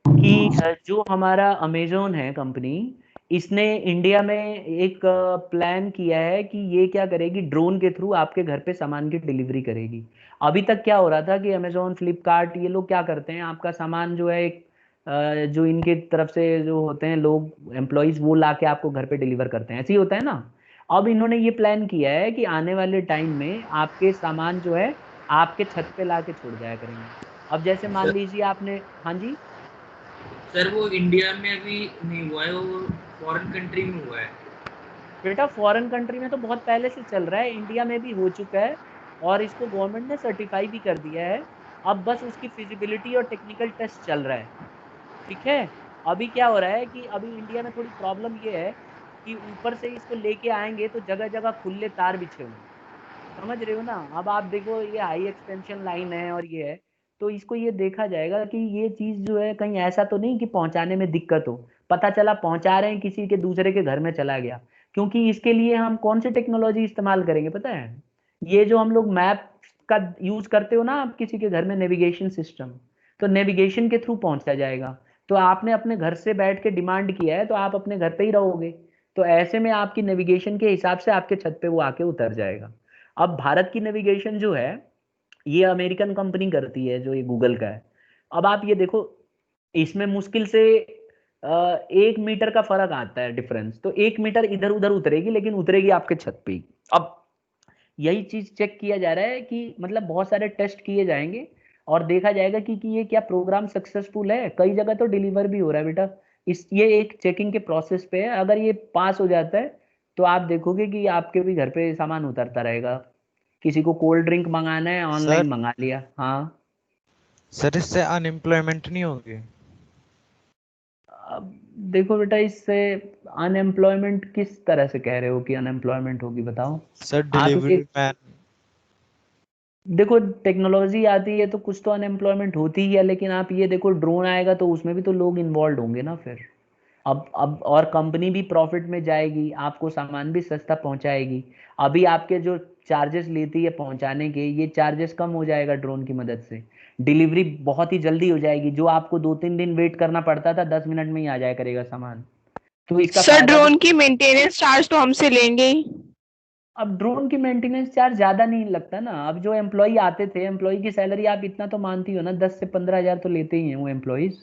A: कि जो हमारा अमेजोन है कंपनी, इसने इंडिया में एक प्लान किया है कि ये क्या करेगी, ड्रोन के थ्रू आपके घर पे सामान की डिलीवरी करेगी। अभी तक क्या हो रहा था कि अमेजोन, फ्लिपकार्ट, ये लोग क्या करते हैं, आपका सामान जो है एक जो इनके तरफ से जो होते हैं लोग, एम्प्लॉयज, वो ला के आपको घर पे डिलीवर करते हैं, ऐसे ही होता है ना। अब इन्होंने ये प्लान किया है कि आने वाले टाइम में आपके सामान जो है आपके छत पे ला के छोड़ जाया करेंगे। अब जैसे मान लीजिए आपने, हाँ जी
E: सर वो इंडिया में अभी नहीं हुआ है, वो फॉरेन कंट्री में हुआ है।
A: बेटा, फॉरेन कंट्री में तो बहुत पहले से चल रहा है, इंडिया में भी हो चुका है और इसको गवर्नमेंट ने सर्टिफाई भी कर दिया है। अब बस उसकी फिजिबिलिटी और टेक्निकल टेस्ट चल रहा है, ठीक है। अभी क्या हो रहा है कि अभी इंडिया में थोड़ी प्रॉब्लम ये है कि ऊपर से इसको लेके आएंगे तो जगह जगह खुले तार बिछे हुए हैं, समझ रहे हो ना। अब आप देखो ये हाई एक्सटेंशन लाइन है और ये है, तो इसको ये देखा जाएगा कि ये चीज जो है कहीं ऐसा तो नहीं कि पहुंचाने में दिक्कत हो, पता चला पहुंचा रहे हैं किसी के दूसरे के घर में चला गया। क्योंकि इसके लिए हम कौन सी टेक्नोलॉजी इस्तेमाल करेंगे पता है? ये जो हम लोग मैप का यूज करते हो ना आप किसी के घर में, नेविगेशन सिस्टम, तो नेविगेशन के थ्रू पहुंचा जाएगा। तो आपने अपने घर से बैठ के डिमांड किया है तो आप अपने घर पे ही रहोगे, तो ऐसे में आपकी नेविगेशन के हिसाब से आपके छत पे वो आके उतर जाएगा। अब भारत की नेविगेशन जो है ये अमेरिकन कंपनी करती है, जो ये गूगल का है। अब आप ये देखो, इसमें मुश्किल से 1 मीटर का फर्क आता है डिफरेंस, तो 1 मीटर इधर उधर उतरेगी लेकिन उतरेगी आपके छत पे ही। अब यही चीज चेक किया जा रहा है कि मतलब बहुत सारे टेस्ट किए जाएंगे और देखा जाएगा कि ये क्या प्रोग्राम सक्सेसफुल है। कई जगह तो डिलीवर भी हो रहा है बेटा, इस ये एक चेकिंग के प्रोसेस पे है। अगर ये पास हो जाता है तो आप देखोगे कि आपके भी घर पे सामान उतरता रहेगा। किसी को कोल्ड ड्रिंक मंगाना है,
D: सर
A: ऑनलाइन मंगा लिया। हाँ
D: सर इससे अनएम्प्लॉयमेंट नहीं होगी?
A: अब देखो बेटा, इससे अनएम्प्लॉयमेंट किस तरह से कह रहे हो कि अनएम्प्लॉयमेंट होगी, बताओ
D: सर
A: आप
D: डिलीवरी
A: ये
D: मैन।
A: देखो, टेक्नोलॉजी आती है तो कुछ तो अनएम्प्लॉयमेंट होती ही है, लेकिन आप ये देखो ड्रोन आएगा तो उसमें भी तो लोग इन्वॉल्व होंगे ना फिर। अब और कंपनी भी प्रॉफिट में जाएगी, आपको सामान भी सस्ता पहुंचाएगी। अभी आपके जो चार्जेस लेती है पहुंचाने के, ये चार्जेस कम हो जाएगा ड्रोन की मदद से। डिलीवरी बहुत ही जल्दी हो जाएगी, जो आपको 2-3 दिन वेट करना पड़ता था 10 मिनट में ही आ जाया करेगा सामान। तो इसका
F: सर
A: फायदा
F: ड्रोन
A: तो,
F: की मेंटेनेंस चार्ज तो हमसे लेंगे ही।
A: अब ड्रोन की मेंटेनेंस चार्ज ज्यादा नहीं लगता ना। अब जो एम्प्लॉय आते थे, एम्प्लॉय की सैलरी आप इतना तो मानती हो ना, 10 से 15 हजार तो लेते ही हैं वो एम्प्लॉयज।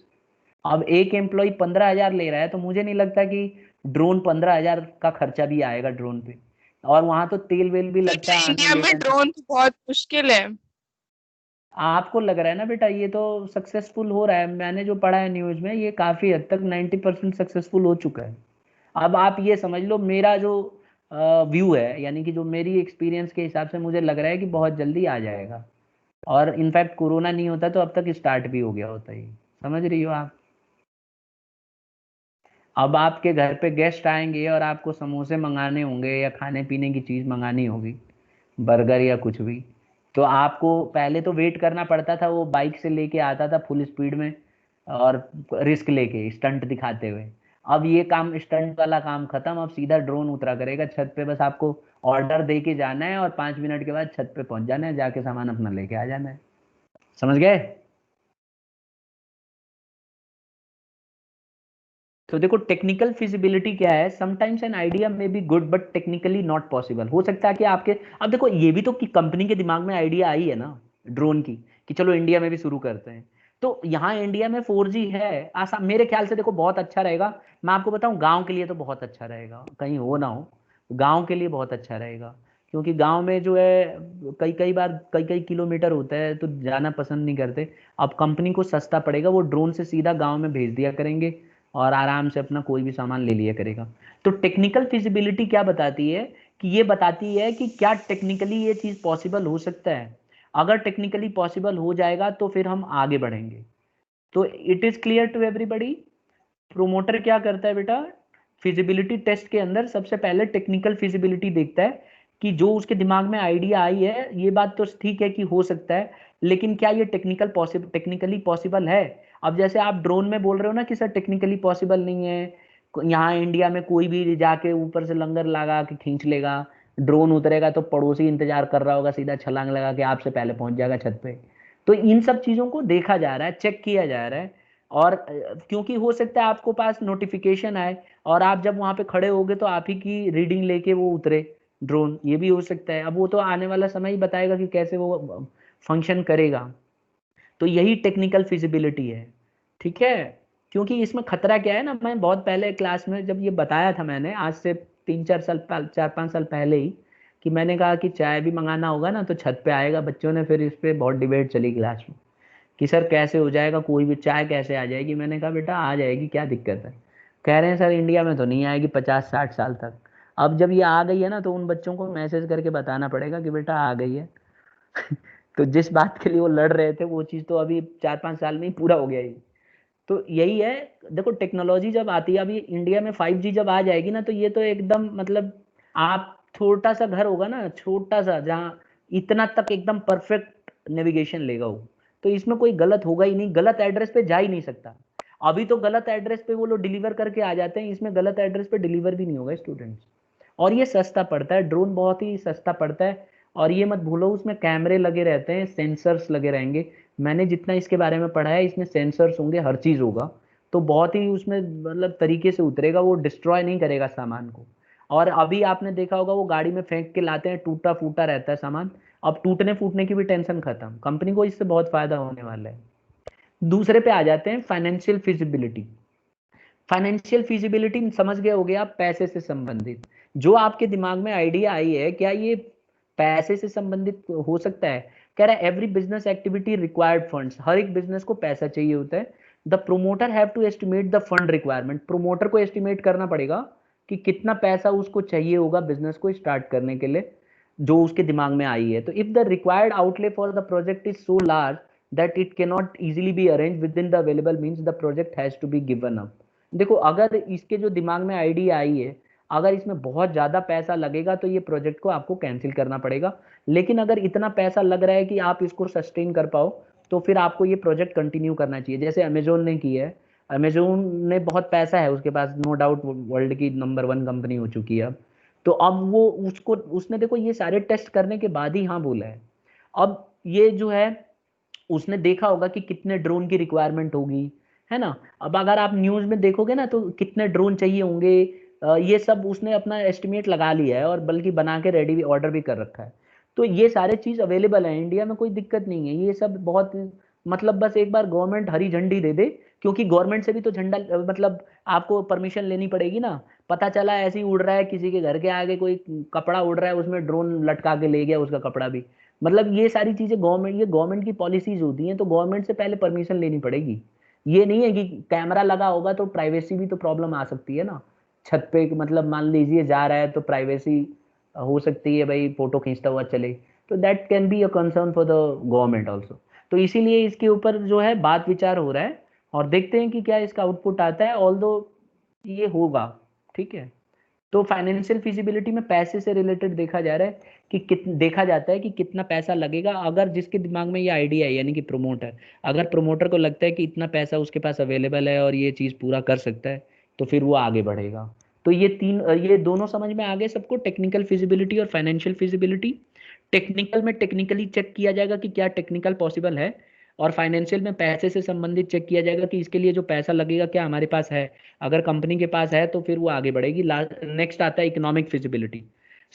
A: अब एक एम्प्लॉय 15 हजार ले रहा है तो मुझे नहीं लगता कि ड्रोन 15 हजार का खर्चा भी आएगा ड्रोन पे। और वहां तो तेल वेल भी
F: फिर
A: लगता
F: तो
A: है आने
F: इंडिया
A: ले
F: में
A: जाने।
F: ड्रोन तो बहुत मुश्किल है।
A: आपको लग रहा है ना बेटा, ये तो सक्सेसफुल हो रहा है, मैंने जो पढ़ा है न्यूज में ये काफी हद तक 90% सक्सेसफुल हो चुका है। अब आप ये समझ लो, मेरा जो व्यू है, यानी कि जो मेरी एक्सपीरियंस के हिसाब से मुझे लग रहा है कि बहुत जल्दी आ जाएगा। और इनफैक्ट कोरोना नहीं होता तो अब तक स्टार्ट भी हो गया होता ही, समझ रही हो आप। अब आपके घर पे गेस्ट आएंगे और आपको समोसे मंगाने होंगे या खाने पीने की चीज़ मंगानी होगी, बर्गर या कुछ भी, तो आपको पहले तो वेट करना पड़ता था, वो बाइक से लेके आता था फुल स्पीड में और रिस्क लेके स्टंट दिखाते हुए। अब ये काम, स्टंट वाला काम खत्म, अब सीधा ड्रोन उतरा करेगा छत पे, बस आपको ऑर्डर दे के जाना है और 5 मिनट के बाद छत पे पहुंच जाना है, जाके सामान अपना लेके आ जाना है। समझ गए? तो देखो, टेक्निकल फिजिबिलिटी क्या है, sometimes an idea may be good but technically not possible. हो सकता है कि आपके, अब देखो ये भी तो कि कंपनी के दिमाग में आइडिया आई है ना ड्रोन की, कि चलो इंडिया में भी शुरू करते हैं। तो यहाँ इंडिया में 4G है, आसान मेरे ख्याल से देखो बहुत अच्छा रहेगा। मैं आपको बताऊं, गांव के लिए तो बहुत अच्छा रहेगा, कहीं हो ना हो, गांव के लिए बहुत अच्छा रहेगा। क्योंकि गांव में जो है कई कई बार कई कई किलोमीटर होता है तो जाना पसंद नहीं करते। अब कंपनी को सस्ता पड़ेगा, वो ड्रोन से सीधा गांव में भेज दिया करेंगे और आराम से अपना कोई भी सामान ले लिया करेगा। तो टेक्निकल फिजिबिलिटी क्या बताती है, कि ये बताती है कि क्या टेक्निकली ये चीज़ पॉसिबल हो सकता है। अगर टेक्निकली पॉसिबल हो जाएगा तो फिर हम आगे बढ़ेंगे। तो it is clear to everybody. Promoter क्या करता है बेटा, फिजिबिलिटी टेस्ट के अंदर सबसे पहले टेक्निकल फिजिबिलिटी देखता है कि जो उसके दिमाग में आइडिया आई है, ये बात तो ठीक है कि हो सकता है, लेकिन क्या ये टेक्निकली पॉसिबल है। अब जैसे आप ड्रोन में बोल रहे हो ना कि सर टेक्निकली पॉसिबल नहीं है, यहाँ इंडिया में कोई भी जाके ऊपर से लंगर लगा के खींच लेगा ड्रोन उतरेगा तो पड़ोसी इंतजार कर रहा होगा, सीधा छलांग लगा के आपसे पहले पहुंच जाएगा छत पे। तो इन सब चीजों को देखा जा रहा है, चेक किया जा रहा है। और क्योंकि हो सकता है आपको पास नोटिफिकेशन आए और आप जब वहां पे खड़े होगे तो आप ही की रीडिंग लेके वो उतरे ड्रोन, ये भी हो सकता है। अब वो तो आने वाला समय ही बताएगा कि कैसे वो फंक्शन करेगा। तो यही टेक्निकल फिजिबिलिटी है, ठीक है। क्योंकि इसमें खतरा क्या है ना, मैं बहुत पहले क्लास में जब ये बताया था मैंने, आज से 4-5 साल पहले ही, कि मैंने कहा कि चाय भी मंगाना होगा ना तो छत पे आएगा। बच्चों ने फिर इस पे बहुत डिबेट चली क्लास में कि सर कैसे हो जाएगा, कोई भी चाय कैसे आ जाएगी। मैंने कहा बेटा आ जाएगी, क्या दिक्कत है। कह रहे हैं सर इंडिया में तो नहीं आएगी 50-60 साल तक। अब जब ये आ गई है ना तो उन बच्चों को मैसेज करके बताना पड़ेगा कि बेटा आ गई है। तो जिस बात के लिए वो लड़ रहे थे वो चीज़ तो अभी 4-5 साल में ही पूरा हो गया ही। तो यही है, देखो टेक्नोलॉजी जब आती है, अभी इंडिया में 5G जब आ जाएगी ना तो ये तो एकदम मतलब, आप छोटा सा घर होगा ना, छोटा सा, जहाँ इतना तक एकदम परफेक्ट नेविगेशन लेगा वो, तो इसमें कोई गलत होगा ही नहीं, गलत एड्रेस पे जा ही नहीं सकता। अभी तो गलत एड्रेस पे वो लोग डिलीवर करके आ जाते हैं, इसमें गलत एड्रेस पे डिलीवर भी नहीं होगा स्टूडेंट्स। और ये सस्ता पड़ता है, ड्रोन बहुत ही सस्ता पड़ता है। और ये मत भूलो उसमें कैमरे लगे रहते हैं, सेंसर्स लगे रहेंगे। मैंने जितना इसके बारे में पढ़ा है, इसमें सेंसर्स होंगे, हर चीज़ होगा। तो बहुत ही उसमें मतलब तरीके से उतरेगा, वो डिस्ट्रॉय नहीं करेगा सामान को। और अभी आपने देखा होगा वो गाड़ी में फेंक के लाते हैं, टूटा फूटा रहता है सामान। अब टूटने फूटने की भी टेंशन खत्म, कंपनी को इससे बहुत फायदा होने वाला है। दूसरे पे आ जाते हैं, फाइनेंशियल फिजिबिलिटी। फाइनेंशियल फिजिबिलिटी समझ गए होगे आप, पैसे से संबंधित। जो आपके दिमाग में आइडिया आई है, क्या ये पैसे से संबंधित हो सकता है? कह रहा है every business activity required funds, हर एक बिजनेस को पैसा चाहिए होता है। The promoter have to estimate the fund requirement, promoter को एस्टिमेट करना पड़ेगा कि कितना पैसा उसको चाहिए होगा बिजनेस को स्टार्ट करने के लिए, जो उसके दिमाग में आई है। तो if the required outlay for the project is so large that it can not easily be arrange within the available means the project has to be given up. देखो अगर इसके जो दिमाग में आइडिया आई है, अगर इसमें बहुत ज़्यादा पैसा लगेगा तो ये प्रोजेक्ट को आपको कैंसिल करना पड़ेगा। लेकिन अगर इतना पैसा लग रहा है कि आप इसको सस्टेन कर पाओ, तो फिर आपको ये प्रोजेक्ट कंटिन्यू करना चाहिए, जैसे अमेजोन ने की है। अमेजोन ने बहुत पैसा है उसके पास, नो डाउट वर्ल्ड की नंबर 1 कंपनी हो चुकी है अब। तो अब वो उसको उसने देखो ये सारे टेस्ट करने के बाद ही हाँ बोला है। अब ये जो है उसने देखा होगा कि कितने ड्रोन की रिक्वायरमेंट होगी, है ना। अब अगर आप न्यूज में देखोगे ना तो कितने ड्रोन चाहिए होंगे, ये सब उसने अपना एस्टिमेट लगा लिया है, और बल्कि बना के रेडी भी ऑर्डर भी कर रखा है। तो ये सारे चीज अवेलेबल है इंडिया में, कोई दिक्कत नहीं है। ये सब बहुत मतलब बस एक बार गवर्नमेंट हरी झंडी दे दे, क्योंकि गवर्नमेंट से भी तो झंडा मतलब आपको परमिशन लेनी पड़ेगी ना। पता चला ऐसे ही उड़ रहा है, किसी के घर के आगे कोई कपड़ा उड़ रहा है, उसमें ड्रोन लटका के ले गया उसका कपड़ा भी। मतलब ये सारी चीजें गवर्नमेंट, ये गवर्नमेंट की पॉलिसीज होती हैं, तो गवर्नमेंट से पहले परमिशन लेनी पड़ेगी। ये नहीं है कि कैमरा लगा होगा तो प्राइवेसी भी तो प्रॉब्लम आ सकती है ना। छत पे मतलब मान लीजिए जा रहा है तो प्राइवेसी हो सकती है, भाई फोटो खींचता हुआ चले, तो that can be a concern for the government also. तो इसीलिए इसके ऊपर जो है बात विचार हो रहा है, और देखते हैं कि क्या इसका आउटपुट आता है। ऑल्दो ये होगा, ठीक है। तो फाइनेंशियल फिजिबिलिटी में पैसे से रिलेटेड देखा जा रहा है कि देखा जाता है कि कितना पैसा लगेगा। अगर जिसके दिमाग में ये आइडिया है, यानी कि प्रोमोटर, अगर प्रोमोटर को लगता है कि इतना पैसा उसके पास अवेलेबल है और ये चीज़ पूरा कर सकता है, तो फिर वो आगे बढ़ेगा। तो ये दोनों समझ में आ गए सबको, टेक्निकल फिजिबिलिटी और फाइनेंशियल फिजिबिलिटी। टेक्निकल में टेक्निकली चेक किया जाएगा कि क्या टेक्निकल पॉसिबल है, और फाइनेंशियल में पैसे से संबंधित चेक किया जाएगा कि इसके लिए जो पैसा लगेगा क्या हमारे पास है। अगर कंपनी के पास है तो फिर वो आगे बढ़ेगी। नेक्स्ट आता है economic feasibility.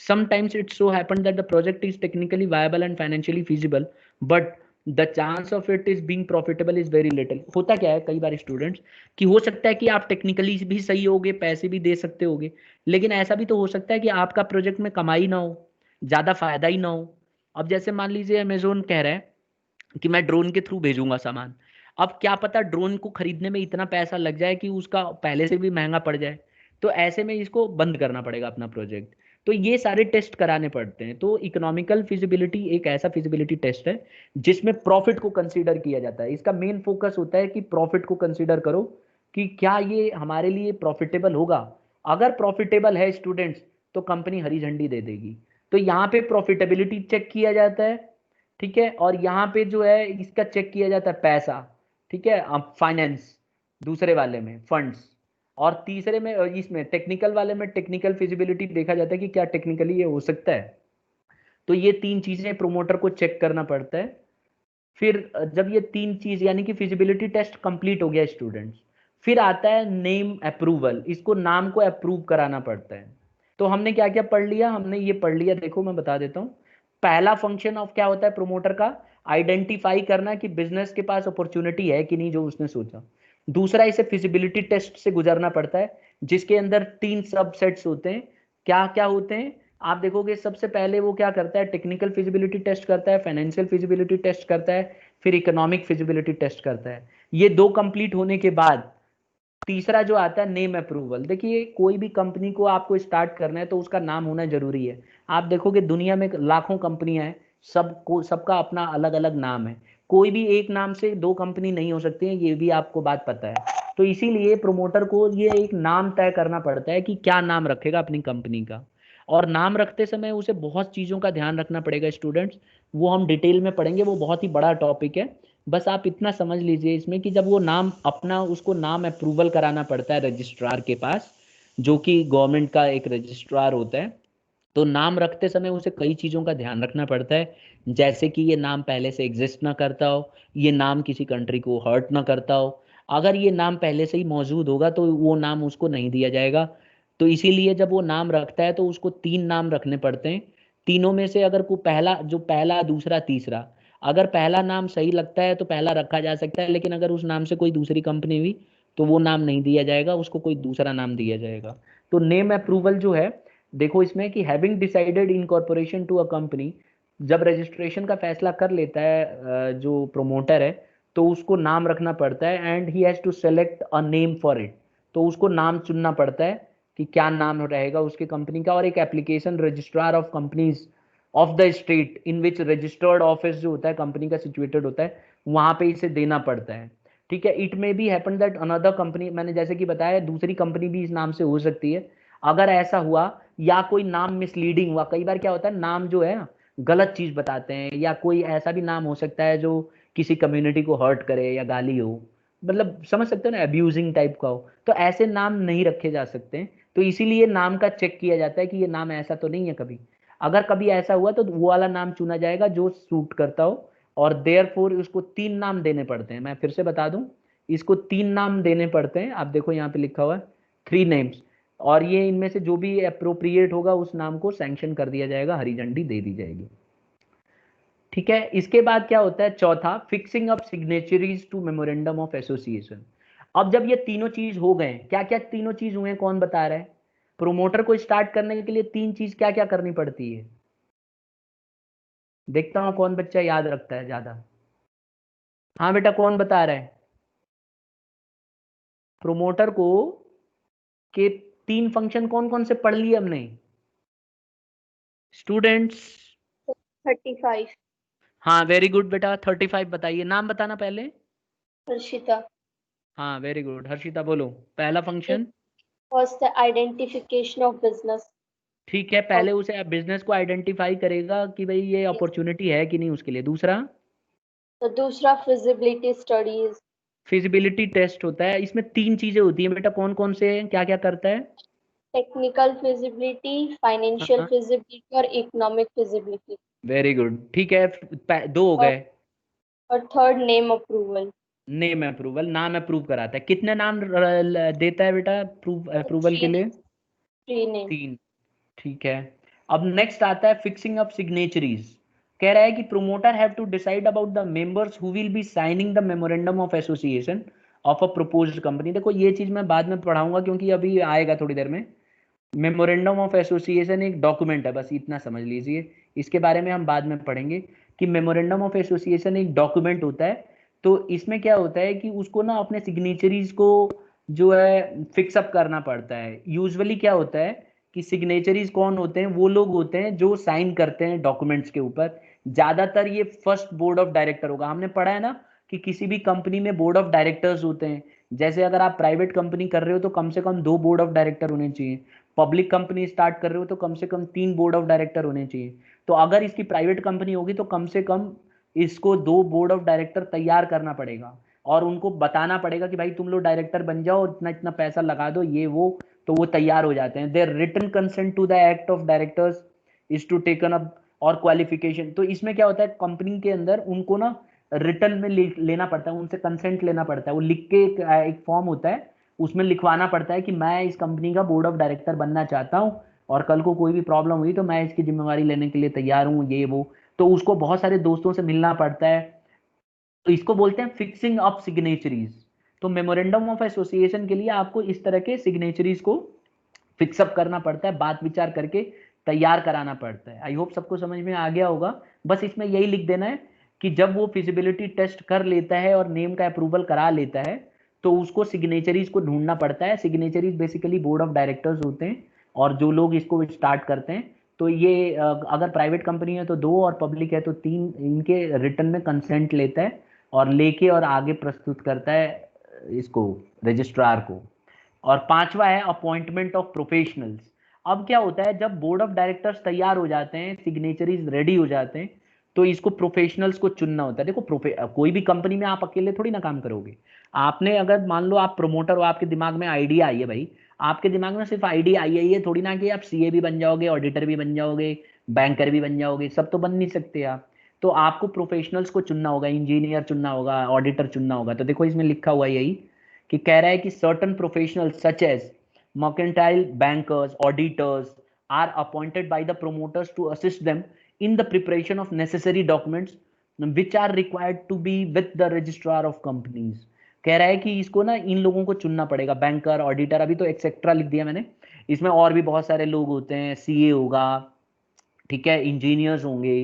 A: Sometimes it so happen that the project is technically viable and financially feasible, but the chance of it is being profitable is very little. होता क्या है कई बार स्टूडेंट्स, कि हो सकता है कि आप टेक्निकली भी सही होगे, पैसे भी दे सकते होगे, लेकिन ऐसा भी तो हो सकता है कि आपका प्रोजेक्ट में कमाई ना हो, ज्यादा फायदा ही ना हो। अब जैसे मान लीजिए अमेजोन कह रहा है कि मैं ड्रोन के थ्रू भेजूंगा सामान। अब क्या पता ड्रोन को खरीदने में इतना पैसा लग जाए कि उसका पहले से भी महंगा पड़ जाए, तो ऐसे में इसको बंद करना पड़ेगा अपना प्रोजेक्ट। तो ये सारे टेस्ट कराने पड़ते हैं। तो इकोनॉमिकल फिजिबिलिटी एक ऐसा फिजिबिलिटी टेस्ट है जिसमें प्रॉफिट को कंसीडर किया जाता है। इसका मेन फोकस होता है कि प्रॉफिट को कंसीडर करो कि क्या ये हमारे लिए प्रॉफिटेबल होगा। अगर प्रॉफिटेबल है स्टूडेंट्स, तो कंपनी हरी झंडी दे देगी। तो यहाँ पे प्रॉफिटेबिलिटी चेक किया जाता है, ठीक है। और यहाँ पे जो है इसका चेक किया जाता है पैसा, ठीक है, फाइनेंस दूसरे वाले में फंड्स। और तीसरे में इसमें टेक्निकल वाले में टेक्निकल फिजिबिलिटी देखा जाता है कि क्या टेक्निकली ये हो सकता है। तो ये 3 चीजें प्रोमोटर को चेक करना पड़ता है। फिर जब ये 3 चीज यानी कि फिजिबिलिटी टेस्ट कंप्लीट हो गया स्टूडेंट्स, फिर आता है नेम अप्रूवल। इसको नाम को अप्रूव कराना पड़ता है। तो हमने क्या क्या पढ़ लिया, हमने ये पढ़ लिया, देखो मैं बता देता हूँ। पहला फंक्शन ऑफ क्या होता है प्रोमोटर का, आइडेंटिफाई करना कि बिजनेस के पास अपॉर्चुनिटी है कि नहीं जो उसने सोचा। दूसरा, इसे फिजिबिलिटी टेस्ट से गुजरना पड़ता है जिसके अंदर 3 सबसेट्स होते हैं। क्या क्या होते हैं आप देखोगे, सबसे पहले वो क्या करता है, टेक्निकल फिजिबिलिटी टेस्ट करता है, फाइनेंशियल फिजिबिलिटी टेस्ट करता है, फिर इकोनॉमिक फिजिबिलिटी टेस्ट करता है। ये 2 कंप्लीट होने के बाद तीसरा जो आता है नेम अप्रूवल। देखिए कोई भी कंपनी को आपको स्टार्ट करना है तो उसका नाम होना जरूरी है। आप देखोगे दुनिया में लाखों कंपनियां हैं, सबका अपना अलग अलग नाम है। कोई भी एक नाम से 2 कंपनी नहीं हो सकती है, ये भी आपको बात पता है। तो इसीलिए प्रोमोटर को ये एक नाम तय करना पड़ता है कि क्या नाम रखेगा अपनी कंपनी का। और नाम रखते समय उसे बहुत चीज़ों का ध्यान रखना पड़ेगा स्टूडेंट्स, वो हम डिटेल में पढ़ेंगे, वो बहुत ही बड़ा टॉपिक है। बस आप इतना समझ लीजिए इसमें कि जब वो नाम अपना उसको नाम अप्रूवल कराना पड़ता है रजिस्ट्रार के पास, जो कि गवर्नमेंट का एक रजिस्ट्रार होता है, तो नाम रखते समय उसे कई चीज़ों का ध्यान रखना पड़ता है। जैसे कि ये नाम पहले से एग्जिस्ट ना करता हो, ये नाम किसी कंट्री को हर्ट ना करता हो। अगर ये नाम पहले से ही मौजूद होगा तो वो नाम उसको नहीं दिया जाएगा। तो इसीलिए जब वो नाम रखता है तो उसको 3 नाम रखने पड़ते हैं। तीनों में से अगर कोई पहला दूसरा तीसरा, अगर पहला नाम सही लगता है तो पहला रखा जा सकता है, लेकिन अगर उस नाम से कोई दूसरी कंपनी हुई तो वो नाम नहीं दिया जाएगा, उसको कोई दूसरा नाम दिया जाएगा। तो नेम अप्रूवल जो है, देखो इसमें कि having decided incorporation to a company, जब रजिस्ट्रेशन का फैसला कर लेता है जो प्रोमोटर है, तो उसको नाम रखना पड़ता है and he has to select a name for it. तो उसको नाम चुनना पड़ता है कि क्या नाम रहेगा उसकी कंपनी का, और एक application registrar of companies of the state in which registered office जो होता है कंपनी का सिचुएटेड होता है, वहां पे इसे देना पड़ता है। ठीक है, it may be happen that another company, मैंने जैसे कि बताया दूसरी कंपनी भी इस नाम से हो सकती है। अगर ऐसा हुआ या कोई नाम मिसलीडिंग हुआ, कई बार क्या होता है नाम जो है गलत चीज बताते हैं, या कोई ऐसा भी नाम हो सकता है जो किसी कम्युनिटी को हर्ट करे या गाली हो, मतलब समझ सकते हो ना, अब्यूजिंग टाइप का हो, तो ऐसे नाम नहीं रखे जा सकते। तो इसीलिए नाम का चेक किया जाता है कि ये नाम ऐसा तो नहीं है कभी। अगर कभी ऐसा हुआ तो वो वाला नाम चुना जाएगा जो सूट करता हो, और देयरफॉर उसको 3 नाम देने पड़ते हैं। मैं फिर से बता दूं, इसको 3 नाम देने पड़ते हैं। आप देखो यहाँ पे लिखा हुआ है 3 नेम्स, और ये इनमें से जो भी अप्रोप्रिएट होगा उस नाम को सैंक्शन कर दिया जाएगा, हरी झंडी दे दी जाएगी। ठीक है, इसके बाद क्या होता है चौथा, fixing up signatories to memorandum of association. अब जब ये तीनों चीज हो गए, क्या क्या तीनों चीज हुए कौन बता रहा है, प्रोमोटर को स्टार्ट करने के लिए 3 चीज क्या क्या करनी पड़ती है, देखता हूं कौन बच्चा याद रखता है ज्यादा। हाँ बेटा कौन बता रहा है, प्रोमोटर को के 3 फंक्शन कौन कौन से पढ़ लिए हमने स्टूडेंट्स।
B: 35।
A: हाँ वेरी गुड बेटा, 35 बताइए, नाम बताना पहले।
B: हर्षिता।
A: हाँ वेरी गुड, हर्षिता बोलो पहला function.
B: First the identification of business.
A: ठीक है, पहले उसे बिजनेस को आइडेंटिफाई करेगा कि भाई ये अपॉर्चुनिटी है कि नहीं उसके लिए। दूसरा,
B: तो दूसरा फिजिबिलिटी स्टडीज।
A: फिजिबिलिटी टेस्ट होता है, इसमें 3 चीजें होती हैं बेटा, कौन कौन से क्या क्या करता है।
B: टेक्निकल फिजिबिलिटी, फाइनेंशियल
A: हाँ
B: फिजिबिलिटी और इकोनॉमिक फिजिबिलिटी।
A: वेरी गुड, ठीक है 2 हो गए।
B: और third name approval.
A: Name approval, नाम अप्रूव कराता है। कितने नाम देता है बेटा अप्रूवल के लिए,
B: 3 नेम।
A: 3। ठीक है, अब नेक्स्ट आता है फिक्सिंग अप सिग्नेचरीज। कह रहा है कि promoter have to decide about the members who will be signing the memorandum of association of a proposed company. देखो ये चीज मैं बाद में पढ़ाऊंगा क्योंकि अभी आएगा थोड़ी देर में। मेमोरेंडम ऑफ एसोसिएशन एक डॉक्यूमेंट है, बस इतना समझ लीजिए, इसके बारे में हम बाद में पढ़ेंगे कि मेमोरेंडम ऑफ एसोसिएशन एक डॉक्यूमेंट होता है। तो इसमें क्या होता है कि उसको ना अपने सिग्नेचरीज को जो है फिक्सअप करना पड़ता है। यूजुअली क्या होता है कि सिग्नेचरीज कौन होते हैं, वो लोग होते हैं जो साइन करते हैं डॉक्यूमेंट्स के ऊपर। ज्यादातर ये फर्स्ट बोर्ड ऑफ डायरेक्टर होगा, हमने पढ़ा है ना कि किसी भी कंपनी में बोर्ड ऑफ डायरेक्टर्स होते हैं। जैसे अगर आप प्राइवेट कंपनी कर रहे हो तो कम से कम 2 बोर्ड ऑफ डायरेक्टर होने चाहिए, पब्लिक कंपनी स्टार्ट कर रहे हो तो कम से कम 3 बोर्ड ऑफ डायरेक्टर होने चाहिए। तो अगर इसकी प्राइवेट कंपनी होगी तो कम से कम इसको 2 बोर्ड ऑफ डायरेक्टर तैयार करना पड़ेगा। और उनको बताना पड़ेगा कि भाई तुम लोग डायरेक्टर बन जाओ, इतना इतना पैसा लगा दो, ये वो, तो वो तैयार हो जाते हैं। There written consent to the act of directors is to taken up और क्वालिफिकेशन। तो इसमें क्या होता है, कंपनी के अंदर उनको ना रिटर्न में लेना पड़ता है, उनसे कंसेंट लेना पड़ता है, वो लिख के एक फॉर्म होता है, उसमें लिखवाना पड़ता है कि मैं इस कंपनी का बोर्ड ऑफ डायरेक्टर बनना चाहता हूँ और कल को कोई भी प्रॉब्लम हुई तो मैं इसकी जिम्मेवारी लेने के लिए तैयार हूँ, ये वो। तो उसको बहुत सारे दोस्तों से मिलना पड़ता है, तो इसको बोलते हैं फिक्सिंग अप सिग्नेचरीज। तो मेमोरेंडम ऑफ एसोसिएशन के लिए आपको इस तरह के सिग्नेचरीज को फिक्सअप करना पड़ता है, बात विचार करके तैयार कराना पड़ता है। आई होप सबको समझ में आ गया होगा। बस इसमें यही लिख देना है कि जब वो फिजिबिलिटी टेस्ट कर लेता है और नेम का अप्रूवल करा लेता है तो उसको सिग्नेचरीज को ढूंढना पड़ता है। Signatories basically board of directors होते हैं और जो लोग इसको स्टार्ट करते हैं। तो ये अगर प्राइवेट कंपनी है तो 2 और पब्लिक है तो 3 इनके रिटर्न में कंसेंट लेता है और लेके और आगे प्रस्तुत करता है इसको रजिस्ट्रार को। और 5वां है अपॉइंटमेंट ऑफ प्रोफेशनल्स। अब क्या होता है, जब बोर्ड ऑफ डायरेक्टर्स तैयार हो जाते हैं, सिग्नेचरीज रेडी हो जाते हैं, तो इसको प्रोफेशनल्स को चुनना होता है। देखो कोई भी कंपनी में आप अकेले थोड़ी ना काम करोगे। आपने अगर मान लो आप प्रमोटर हो, आपके दिमाग में आइडिया आई है भाई, आपके दिमाग में सिर्फ आइडिया आई है, ये थोड़ी ना कि आप सीए भी बन जाओगे, ऑडिटर भी बन जाओगे, बैंकर भी बन जाओगे, सब तो बन नहीं सकते आप। तो आपको प्रोफेशनल्स को चुनना होगा, इंजीनियर चुनना होगा, ऑडिटर चुनना होगा। तो देखो इसमें लिखा हुआ है यही कि कह रहा है कि certain professionals such as mercantile bankers, auditors are appointed by the promoters to assist them in the preparation of necessary documents which are required to be with the registrar of companies। कह रहा है कि इसको ना इन लोगों को चुनना पड़ेगा, बैंकर, ऑडिटर, अभी तो एक्सेट्रा लिख दिया मैंने, इसमें और भी बहुत सारे लोग होते हैं, सीए होगा, ठीक है, इंजीनियर्स होंगे।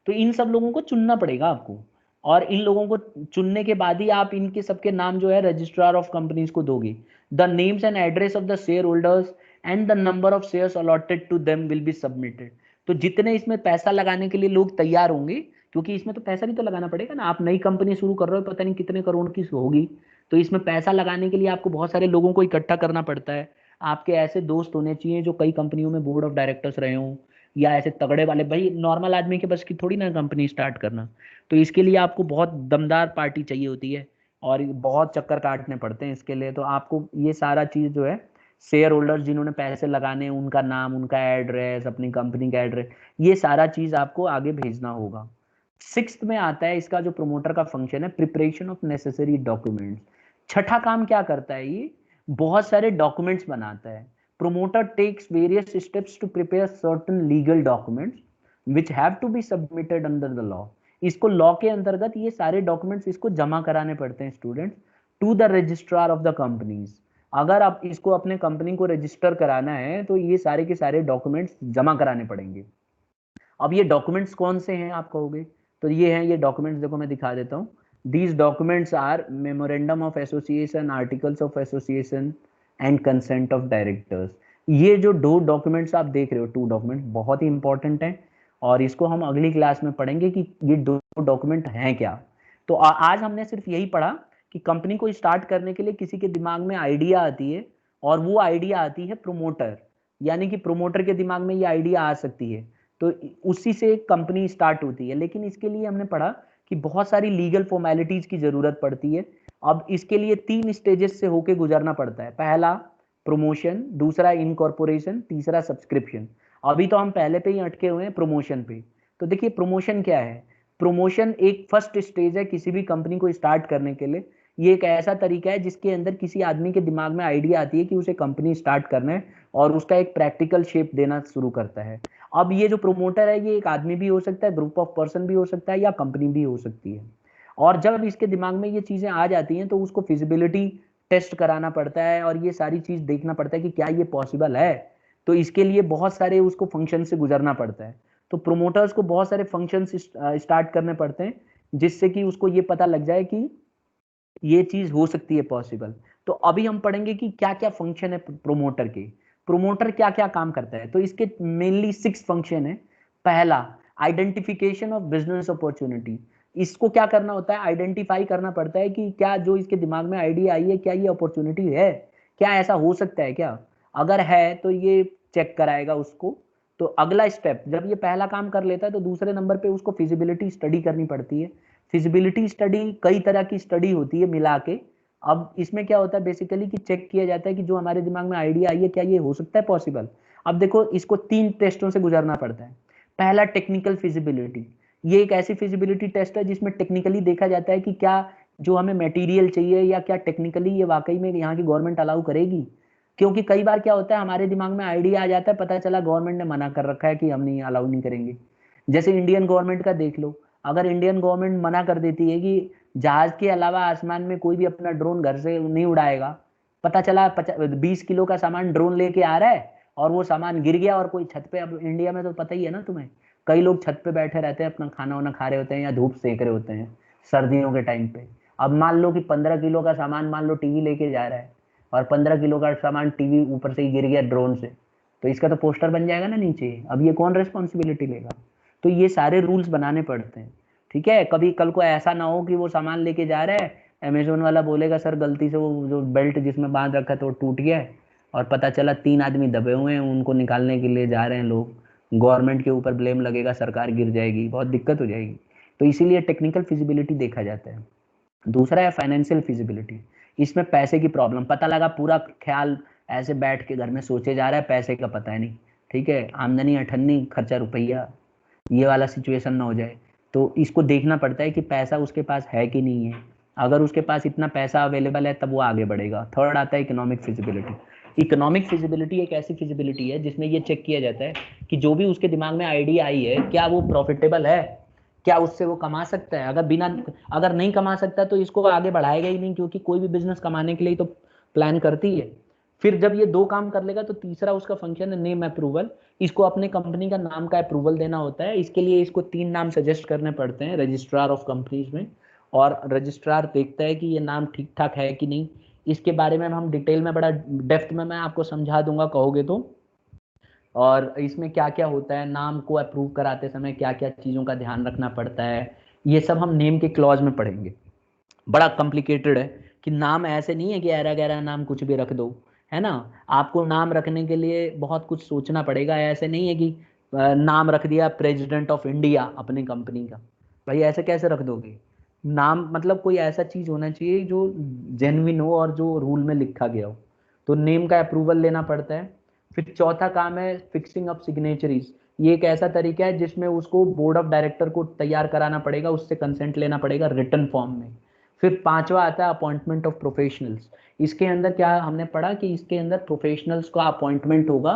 A: तो इन सब लोगों को चुनना पड़ेगा आपको, और इन लोगों को चुनने के बाद ही आप इनके सबके नाम जो है रजिस्ट्रार ऑफ कंपनीज को दोगे। The names and address of the share holders and the number of shares allotted to them will be submitted. तो जितने इसमें पैसा लगाने के लिए लोग तैयार होंगे, क्योंकि इसमें तो पैसा भी तो लगाना पड़ेगा ना, आप नई कंपनी शुरू कर रहे हो, पता नहीं कितने करोड़ की होगी, तो इसमें पैसा लगाने के लिए आपको बहुत सारे लोगों को इकट्ठा करना पड़ता है। आपके ऐसे दोस्त होने चाहिए जो कई कंपनियों में बोर्ड ऑफ डायरेक्टर्स रहे हों, या ऐसे तगड़े वाले, भाई नॉर्मल आदमी के बस की थोड़ी ना कंपनी स्टार्ट करना। तो इसके लिए आपको बहुत दमदार पार्टी चाहिए होती है और बहुत चक्कर काटने पड़ते हैं इसके लिए। तो आपको ये सारा चीज़ जो है, शेयर होल्डर्स जिन्होंने पैसे लगाने, उनका नाम, उनका एड्रेस, अपनी कंपनी का एड्रेस, ये सारा चीज़ आपको आगे भेजना होगा। 6th में आता है इसका जो प्रोमोटर का फंक्शन है, प्रिपरेशन ऑफ नेसेसरी डॉक्यूमेंट्स। छठा काम क्या करता है, ये बहुत सारे डॉक्यूमेंट्स बनाता है। Promoter takes various steps to prepare certain legal documents which have to be submitted under the law। इसको लॉ के अंतर्गत ये सारे डॉक्यूमेंट्स इसको जमा कराने पड़ते हैं students, to the registrar of the companies. अगर आप इसको अपने कंपनी को रजिस्टर कराना है तो ये सारे के सारे डॉक्यूमेंट्स जमा कराने पड़ेंगे। अब ये डॉक्यूमेंट्स कौन से हैं आप कहोगे, तो ये हैं ये डॉक्यूमेंट्स, देखो मैं दिखा देता हूँ। These documents are memorandum of association, articles of association and consent of directors. ये जो 2 डॉक्यूमेंट्स आप देख रहे हो, 2 डॉक्यूमेंट बहुत ही इंपॉर्टेंट हैं और इसको हम अगली क्लास में पढ़ेंगे कि ये 2 डॉक्यूमेंट हैं क्या। तो आज हमने सिर्फ यही पढ़ा कि कंपनी को स्टार्ट करने के लिए किसी के दिमाग में आइडिया आती है और वो आइडिया आती है प्रोमोटर, यानी कि प्रोमोटर के दिमाग में ये आइडिया आ सकती है, तो उसी से कंपनी स्टार्ट होती है। लेकिन इसके लिए हमने पढ़ा कि बहुत सारी लीगल फॉर्मेलिटीज की जरूरत पड़ती है। अब इसके लिए 3 स्टेजेस से होके गुजरना पड़ता है। पहला प्रमोशन, दूसरा इनकॉर्पोरेशन, तीसरा सब्सक्रिप्शन। अभी तो हम पहले पे ही अटके हुए हैं प्रमोशन पे। तो देखिए प्रमोशन क्या है, प्रमोशन एक फर्स्ट स्टेज है किसी भी कंपनी को स्टार्ट करने के लिए। ये एक ऐसा तरीका है जिसके अंदर किसी आदमी के दिमाग में आइडिया आती है कि उसे कंपनी स्टार्ट करना है और उसका एक प्रैक्टिकल शेप देना शुरू करता है। अब ये जो प्रोमोटर है ये एक आदमी भी हो सकता है, ग्रुप ऑफ पर्सन भी हो सकता है, या कंपनी भी हो सकती है। और जब इसके दिमाग में ये चीजें आ जाती हैं तो उसको फिजिबिलिटी टेस्ट कराना पड़ता है और ये सारी चीज देखना पड़ता है कि क्या ये पॉसिबल है। तो इसके लिए बहुत सारे उसको फंक्शन से गुजरना पड़ता है। तो प्रोमोटर्स को बहुत सारे फंक्शन स्टार्ट करने पड़ते हैं जिससे कि उसको ये पता लग जाए कि ये चीज हो सकती है पॉसिबल। तो अभी हम पढ़ेंगे कि क्या क्या फंक्शन है प्रोमोटर के, प्रोमोटर क्या क्या काम करता है। तो इसके मेनली 6 फंक्शन है। पहला, आइडेंटिफिकेशन ऑफ बिजनेस अपॉर्चुनिटी। इसको क्या करना होता है, आइडेंटिफाई करना पड़ता है कि क्या जो इसके दिमाग में आइडिया आई है क्या ये अपॉर्चुनिटी है, क्या ऐसा हो सकता है क्या। अगर है तो ये चेक कराएगा उसको। तो अगला स्टेप, जब ये पहला काम कर लेता है तो दूसरे नंबर पे उसको फिजिबिलिटी स्टडी करनी पड़ती है। फिजिबिलिटी स्टडी कई तरह की स्टडी होती है मिला के। अब इसमें क्या होता है बेसिकली कि चेक किया जाता है कि जो हमारे दिमाग में आइडिया आई है क्या ये हो सकता है पॉसिबल। अब देखो इसको 3 टेस्टों से गुजरना पड़ता है। पहला टेक्निकल फिजिबिलिटी, ये एक ऐसी फिजिबिलिटी टेस्ट है जिसमें टेक्निकली देखा जाता है कि क्या जो हमें मटेरियल चाहिए या क्या टेक्निकली ये वाकई में यहाँ की गवर्नमेंट अलाउ करेगी। क्योंकि कई बार क्या होता है हमारे दिमाग में आइडिया आ जाता है, पता चला गवर्नमेंट ने मना कर रखा है कि हम नहीं अलाउ नहीं करेंगे। जैसे इंडियन गवर्नमेंट का देख लो, अगर इंडियन गवर्नमेंट मना कर देती है कि जहाज के अलावा आसमान में कोई भी अपना ड्रोन घर से नहीं उड़ाएगा, पता चला 20 किलो का सामान ड्रोन लेके आ रहा है और वो सामान गिर गया और कोई छत पे, अब इंडिया में तो पता ही है ना तुम्हें, कई लोग छत पे बैठे रहते हैं अपना खाना वाना खा रहे होते हैं या धूप सेक रहे होते हैं सर्दियों के टाइम पे। अब मान लो कि 15 किलो का सामान, मान लो टीवी लेके जा रहा है और 15 किलो का सामान टीवी ऊपर से ही गिर गया ड्रोन से, तो इसका तो पोस्टर बन जाएगा ना नीचे। अब ये कौन रिस्पॉन्सिबिलिटी लेगा। तो ये सारे रूल्स बनाने पड़ते हैं, ठीक है। कभी कल को ऐसा ना हो कि वो सामान लेके जा रहा है, अमेजोन वाला बोलेगा सर गलती से वो जो बेल्ट जिसमें बांध रखा था वो टूट गया है और पता चला 3 आदमी दबे हुए हैं, उनको निकालने के लिए जा रहे हैं लोग, गवर्नमेंट के ऊपर ब्लेम लगेगा, सरकार गिर जाएगी, बहुत दिक्कत हो जाएगी। तो इसीलिए टेक्निकल फिजिबिलिटी देखा जाता है। दूसरा है फाइनेंशियल फिजिबिलिटी, इसमें पैसे की प्रॉब्लम, पता लगा पूरा ख्याल ऐसे बैठ के घर में सोचे जा रहा है, पैसे का पता है नहीं, ठीक है, आमदनी अठन्नी खर्चा रुपया, ये वाला सिचुएशन ना हो जाए। तो इसको देखना पड़ता है कि पैसा उसके पास है कि नहीं है। अगर उसके पास इतना पैसा अवेलेबल है तब वो आगे बढ़ेगा। थर्ड आता है इकोनॉमिक फिजिबिलिटी। इकोनॉमिक फिजिबिलिटी एक ऐसी फिजिबिलिटी है जिसमें ये चेक किया जाता है कि जो भी उसके दिमाग में आइडिया आई है क्या वो प्रॉफिटेबल है, क्या उससे वो कमा सकता है। अगर नहीं कमा सकता तो इसको आगे बढ़ाएगा ही नहीं, क्योंकि कोई भी बिजनेस कमाने के लिए तो प्लान करती है। फिर जब ये 2 काम कर लेगा तो तीसरा उसका फंक्शन है नेम अप्रूवल। इसको अपने कंपनी का नाम का अप्रूवल देना होता है। इसके लिए इसको 3 नाम सजेस्ट करने पड़ते हैं रजिस्ट्रार ऑफ कंपनीज में, और रजिस्ट्रार देखता है कि ये नाम ठीक ठाक है कि नहीं। इसके बारे में हम डिटेल में बड़ा डेप्थ में मैं आपको समझा दूंगा कहोगे तो। और इसमें क्या क्या होता है, नाम को अप्रूव कराते समय क्या क्या चीज़ों का ध्यान रखना पड़ता है, ये सब हम नेम के क्लॉज में पढ़ेंगे। बड़ा कॉम्प्लिकेटेड है कि नाम ऐसे नहीं है कि ऐरा गैरा नाम कुछ भी रख दो, है ना। आपको नाम रखने के लिए बहुत कुछ सोचना पड़ेगा। ऐसे नहीं है कि नाम रख दिया प्रेसिडेंट ऑफ इंडिया अपनी कंपनी का, भाई ऐसे कैसे रख दोगे। नाम मतलब कोई ऐसा चीज़ होना चाहिए जो जेन्युइन हो और जो रूल में लिखा गया हो। तो नेम का अप्रूवल लेना पड़ता है। फिर चौथा काम है फिक्सिंग ऑफ सिग्नेचरीज। ये एक ऐसा तरीका है जिसमें उसको बोर्ड ऑफ डायरेक्टर को तैयार कराना पड़ेगा, उससे कंसेंट लेना पड़ेगा रिटन फॉर्म में। फिर 5वां आता है अपॉइंटमेंट ऑफ प्रोफेशनल्स। इसके अंदर क्या हमने पढ़ा कि इसके अंदर प्रोफेशनल्स का अपॉइंटमेंट होगा।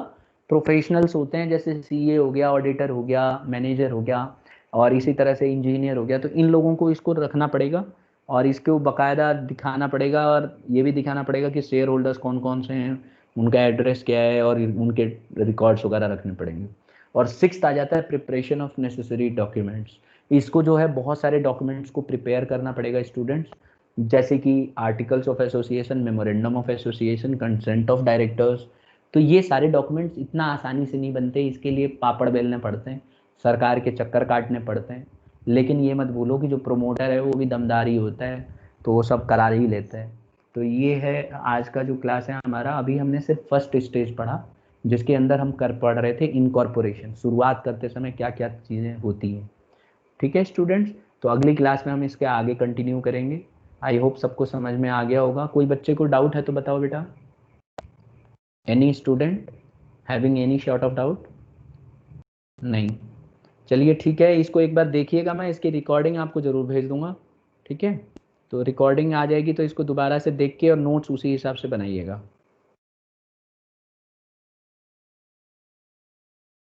A: प्रोफेशनल्स होते हैं जैसे सीए हो गया, ऑडिटर हो गया, मैनेजर हो गया, और इसी तरह से इंजीनियर हो गया। तो इन लोगों को इसको रखना पड़ेगा और इसको बाकायदा दिखाना पड़ेगा, और ये भी दिखाना पड़ेगा कि शेयर होल्डर्स कौन कौन से हैं, उनका एड्रेस क्या है, और उनके रिकॉर्ड्स वगैरह रखने पड़ेंगे। और 6th आ जाता है प्रिपरेशन ऑफ नेसेसरी डॉक्यूमेंट्स। इसको जो है बहुत सारे डॉक्यूमेंट्स को प्रिपेयर करना पड़ेगा स्टूडेंट्स, जैसे कि articles of association, memorandum of association, consent of directors. तो ये सारे डॉक्यूमेंट्स इतना आसानी से नहीं बनते, इसके लिए पापड़ बेलने पड़ते हैं, सरकार के चक्कर काटने पड़ते हैं। लेकिन ये मत भूलो कि जो प्रोमोटर है वो भी दमदार ही होता है, तो वो सब करा ही लेता है। तो ये है आज का जो क्लास है हमारा। अभी हमने सिर्फ फर्स्ट स्टेज पढ़ा, जिसके अंदर हम पढ़ रहे थे इनकॉर्पोरेशन, शुरुआत करते समय क्या क्या चीज़ें होती हैं। ठीक है स्टूडेंट्स, तो अगली क्लास में हम इसके आगे कंटिन्यू करेंगे। आई होप सबको समझ में आ गया होगा। कोई बच्चे को डाउट है तो बताओ बेटा। Any student having any short of doubt? नहीं, चलिए ठीक है, इसको एक बार देखिएगा, मैं इसकी रिकॉर्डिंग आपको ज़रूर भेज दूंगा। ठीक है, तो रिकॉर्डिंग आ जाएगी तो इसको दोबारा से देख के और नोट्स उसी हिसाब से बनाइएगा।